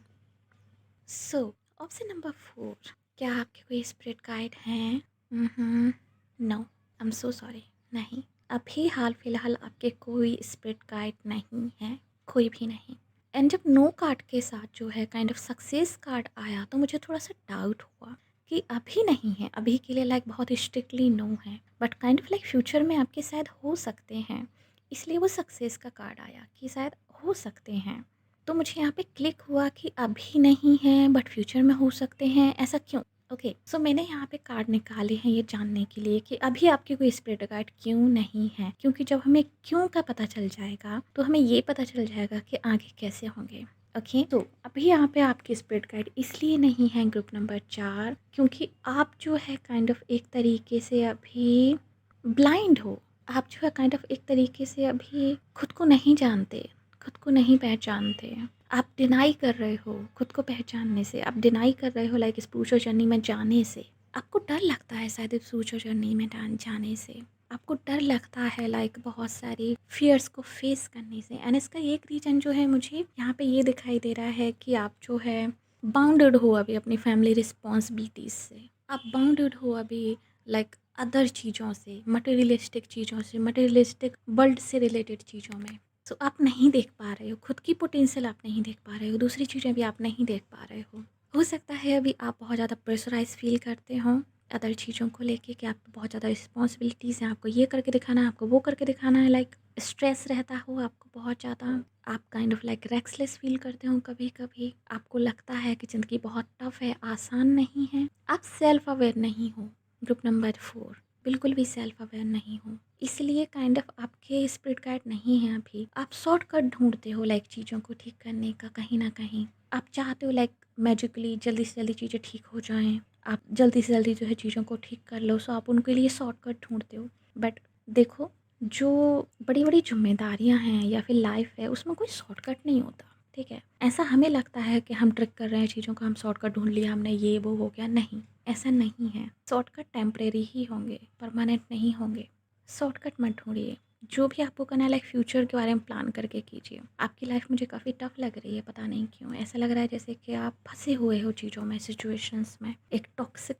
सो ऑप्शन नंबर 4, क्या आपके कोई स्पिरिट गाइड हैं? No, I am so sorry, नहीं। अभी हाल फिलहाल आपके कोई स्पिरिट गाइड नहीं है, कोई भी नहीं। एंड जब नो कार्ड के साथ जो है काइंड ऑफ सक्सेस कार्ड आया तो मुझे थोड़ा सा डाउट हुआ कि अभी नहीं है, अभी के लिए लाइक बहुत स्ट्रिक्टली नो है, but kind of like future में आपके शायद हो सकते हैं। इसलिए वो सक्सेस का कार्ड आया कि शायद हो सकते हैं। तो मुझे यहाँ पे क्लिक हुआ कि अभी नहीं है बट फ्यूचर में हो सकते हैं, ऐसा क्यों? ओके, सो मैंने यहाँ पे कार्ड निकाले हैं ये जानने के लिए कि अभी आपकी कोई स्पिरिट गाइड क्यों नहीं है। क्योंकि जब हमें क्यों का पता चल जाएगा तो हमें ये पता चल जाएगा कि आगे कैसे होंगे। ओके, तो अभी यहाँ पे आपकी स्पिरिट गाइड इसलिए नहीं है ग्रुप नंबर 4 क्योंकि आप जो है काइंड ऑफ एक तरीके से अभी ब्लाइंड हो। आप जो है काइंड ऑफ एक तरीके से अभी खुद को नहीं जानते, खुद को नहीं पहचानते। आप डिनाई कर रहे हो खुद को पहचानने से, आप डिनाई कर रहे हो लाइक स्पिरिचुअल जर्नी में जाने से। आपको डर लगता है शायद स्पिरिचुअल जर्नी में जाने से, आपको डर लगता है लाइक बहुत सारी फियर्स को फेस करने से। एंड इसका एक रीज़न जो है मुझे यहाँ पे ये दिखाई दे रहा है कि आप जो है बाउंडेड हो अभी अपनी फैमिली रिस्पॉन्सिबिलिटीज से। आप बाउंडेड हो अभी लाइक अदर चीज़ों से, मटेरियलिस्टिक चीज़ों से, मटेरियलिस्टिक वर्ल्ड से रिलेटेड चीज़ों में। सो आप नहीं देख पा रहे हो, खुद की पोटेंशियल आप नहीं देख पा रहे हो, दूसरी चीज़ें भी आप नहीं देख पा रहे हो। हो सकता है अभी आप बहुत ज़्यादा प्रेशराइज़ फ़ील करते हो अदर चीज़ों को लेके कि आपको बहुत ज़्यादा रिस्पॉन्सिबिलिटीज़ हैं, आपको ये करके दिखाना है, आपको वो करके दिखाना है, लाइक स्ट्रेस रहता हो आपको बहुत ज़्यादा। आप kind of like restless feel करते हो कभी-कभी। आपको लगता है कि ज़िंदगी बहुत टफ़ है, आसान नहीं है। आप सेल्फ अवेयर नहीं हो। ग्रुप नंबर 4, बिल्कुल भी सेल्फ अवेयर नहीं हो। इसलिए काइंड ऑफ आपके स्पिरिट गाइड नहीं है अभी। आप शॉर्टकट ढूँढते हो लाइक चीज़ों को ठीक करने का कहीं न कहीं। आप चाहते हो लाइक मैजिकली जल्दी से जल्दी चीज़ें ठीक हो जाएँ। आप जल्दी से जल्दी जो है चीज़ों को ठीक कर लो, सो आप उनके लिए शॉर्टकट ढूँढते हो। बट देखो, जो बड़ी-बड़ी ज़िम्मेदारियाँ हैं या फिर लाइफ़ है, उसमें कोई शॉर्टकट नहीं होता, ठीक है? ऐसा हमें लगता है कि हम ट्रिक कर रहे हैं चीज़ों का, हम शॉर्टकट ढूँढ लिया हमने, ये वो हो गया, नहीं, ऐसा नहीं है। शॉर्टकट टेम्परेरी ही होंगे, परमानेंट नहीं होंगे। शॉर्टकट मत ढूँढिए। जो भी आपको करना है लाइक फ्यूचर के बारे में प्लान करके कीजिए। आपकी लाइफ़ मुझे काफ़ी टफ़ लग रही है, पता नहीं क्यों? ऐसा लग रहा है जैसे कि आप फँसे हुए हो चीज़ों में, सिचुएशंस में। एक टॉक्सिक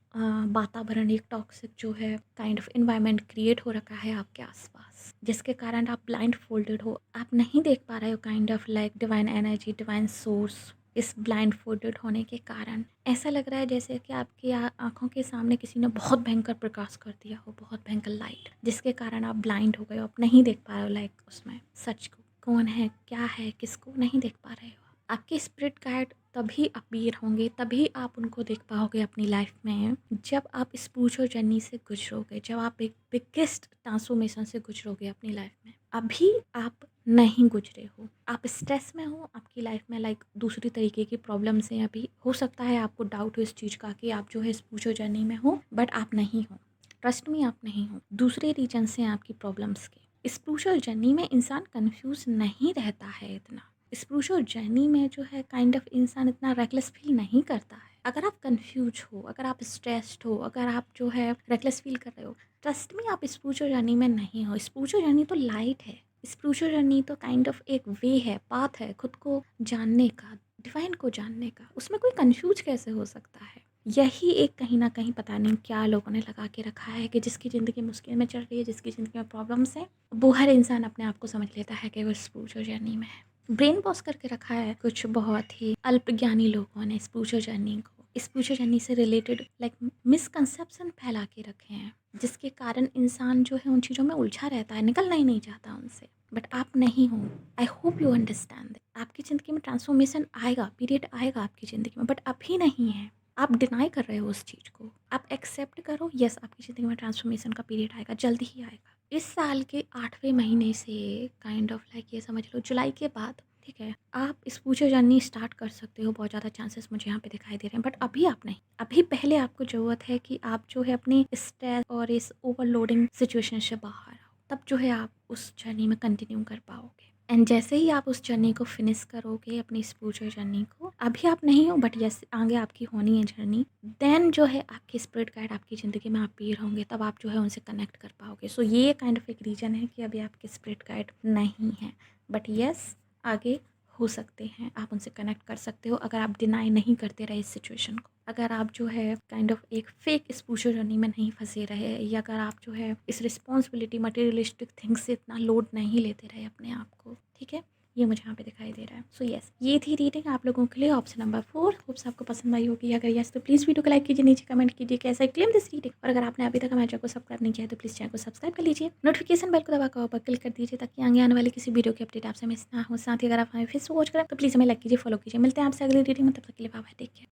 वातावरण, एक टॉक्सिक जो है काइंड ऑफ एनवायरनमेंट क्रिएट हो रखा है आपके आस-पास, जिसके कारण आप ब्लाइंड फोल्डेड हो। आप नहीं देख पा रहे हो kind of like divine energy, divine source. इस ब्लाइंड फोल्डेड होने के कारण ऐसा लग रहा है जैसे कि आपकी आँखों के सामने किसी ने बहुत भयंकर प्रकाश कर दिया हो, बहुत भयंकर लाइट, जिसके कारण आप ब्लाइंड हो गए हो, आप नहीं देख पा रहे हो लाइक उसमें सच को, कौन है, क्या है, किसको नहीं देख पा रहे हो। आपके स्पिरिट गाइड तभी अपीयर होंगे, तभी आप उनको देख पाओगे अपनी लाइफ में, जब आप स्पिरिचुअल जर्नी से गुजरोगे, जब आप एक बिगेस्ट ट्रांसफॉर्मेशन से गुजरोगे अपनी लाइफ में। अभी आप नहीं गुजरे हो, आप स्ट्रेस में हो, आपकी लाइफ में लाइक दूसरी तरीके की प्रॉब्लम्स हैं अभी। हो सकता है आपको डाउट हो इस चीज़ का कि आप जो है स्पिरिचुअल जर्नी में हो, बट आप नहीं हो। ट्रस्ट मी, आप नहीं हो। दूसरे रीजन से हैं आपकी प्रॉब्लम्स के। स्पिरिचुअल जर्नी में इंसान कंफ्यूज नहीं रहता है इतना। स्पिरिचुअल जर्नी में जो है काइंड ऑफ इंसान इतना रेकलेस फील नहीं करता है। अगर आप कंफ्यूज हो, अगर आप स्ट्रेस्ड हो, अगर आप जो है रेकलेस फील कर रहे हो, ट्रस्ट मी, आप स्पिरिचुअल जर्नी में नहीं हो। स्पिरिचुअल जर्नी तो लाइट है। स्पिरिचुअल जर्नी तो काइंड ऑफ एक वे है, पाथ है खुद को जानने का, डिवाइन को जानने का। उसमें कोई कंफ्यूज कैसे हो सकता है? यही एक कहीं न कहीं पता नहीं क्या लोगों ने लगा के रखा है कि जिसकी ज़िंदगी मुश्किल में चल रही है, जिसकी ज़िंदगी में प्रॉब्लम्स हैं, वो हर इंसान अपने आप को समझ लेता है कि वो स्पिरिचुअल जर्नी में है। ब्रेन वॉश करके रखा है कुछ बहुत ही अल्पज्ञानी लोगों ने स्पिरिचुअल जर्नी को। स्पिरिचुअल जर्नी से रिलेटेड लाइक मिसकंसेप्शन फैला के रखे हैं, जिसके कारण इंसान जो है उन चीज़ों में उलझा रहता है, निकलना ही नहीं चाहता उनसे। बट आप नहीं हो। I hope you understand. आपकी ज़िंदगी में ट्रांसफॉर्मेशन आएगा, पीरियड आएगा आपकी ज़िंदगी में, बट अभी नहीं है। आप डिनाई कर रहे हो उस चीज़ को। आप एक्सेप्ट करो, यस आपकी ज़िंदगी में ट्रांसफॉर्मेशन का पीरियड आएगा, जल्दी ही आएगा। इस साल के 8वें महीने से काइंड ऑफ लाइक ये समझ लो जुलाई के बाद, ठीक है, आप स्पिरिचुअल जर्नी स्टार्ट कर सकते हो। बहुत ज़्यादा चांसेस मुझे यहाँ पे दिखाई दे रहे हैं, बट अभी आप नहीं। अभी पहले आपको ज़रूरत है कि आप जो है अपनी स्ट्रेस और इस ओवरलोडिंग सिचुएशन से बाहर आओ, तब जो है आप उस जर्नी में कंटिन्यू कर पाओगे। एंड जैसे ही आप उस जर्नी को फिनिश करोगे, अपनी स्पिरिचुअल जर्नी को, अभी आप नहीं हो बट यस आगे आपकी होनी है जर्नी, देन जो है आपके स्पिरिट गाइड आपकी ज़िंदगी में अपीयर होंगे, तब आप जो है उनसे कनेक्ट कर पाओगे। सो ये काइंड ऑफ एक रीज़न है कि अभी आपके स्पिरिट गाइड नहीं है, बट यस आगे हो सकते हैं, आप उनसे कनेक्ट कर सकते हो अगर आप डिनाई नहीं करते रहे इस सिचुएशन को। अगर आप जो है काइंड ऑफ एक फेक स्पिरिचुअल जर्नी में नहीं फंसे रहे, या अगर आप जो है इस रिस्पॉन्सिबिलिटी मटेरियलिस्टिक थिंग्स से इतना लोड नहीं लेते रहे अपने आप को, ठीक है, ये मुझे यहाँ पे दिखाई दे रहा है। सो यस, ये थी रीडिंग आप लोगों के लिए, ऑप्शन नंबर 4। होप्स आपको पसंद आई होगी। अगर यस तो प्लीज़ वीडियो को लाइक कीजिए, नीचे कमेंट कीजिए कैसा क्लेम दिस रीडिंग, और अगर आपने अभी तक हमारे चैनल को सब्सक्राइब नहीं किया है तो प्लीज़ चैनल को सब्सक्राइब कर लीजिए। नोटिफिकेशन बेल को दबाकर ऊपर क्लिक कर दीजिए ताकि आगे आने वाली किसी वीडियो की अपडेट आपसे मिस ना हो। साथ ही अगर आप हमें फेसबुक वॉच करें तो प्लीज़ हमें लाइक कीजिए, फॉलो कीजिए। मिलते हैं आपसे अगली रीडिंग में, तब तक के लिए बाय बाय, टेक केयर।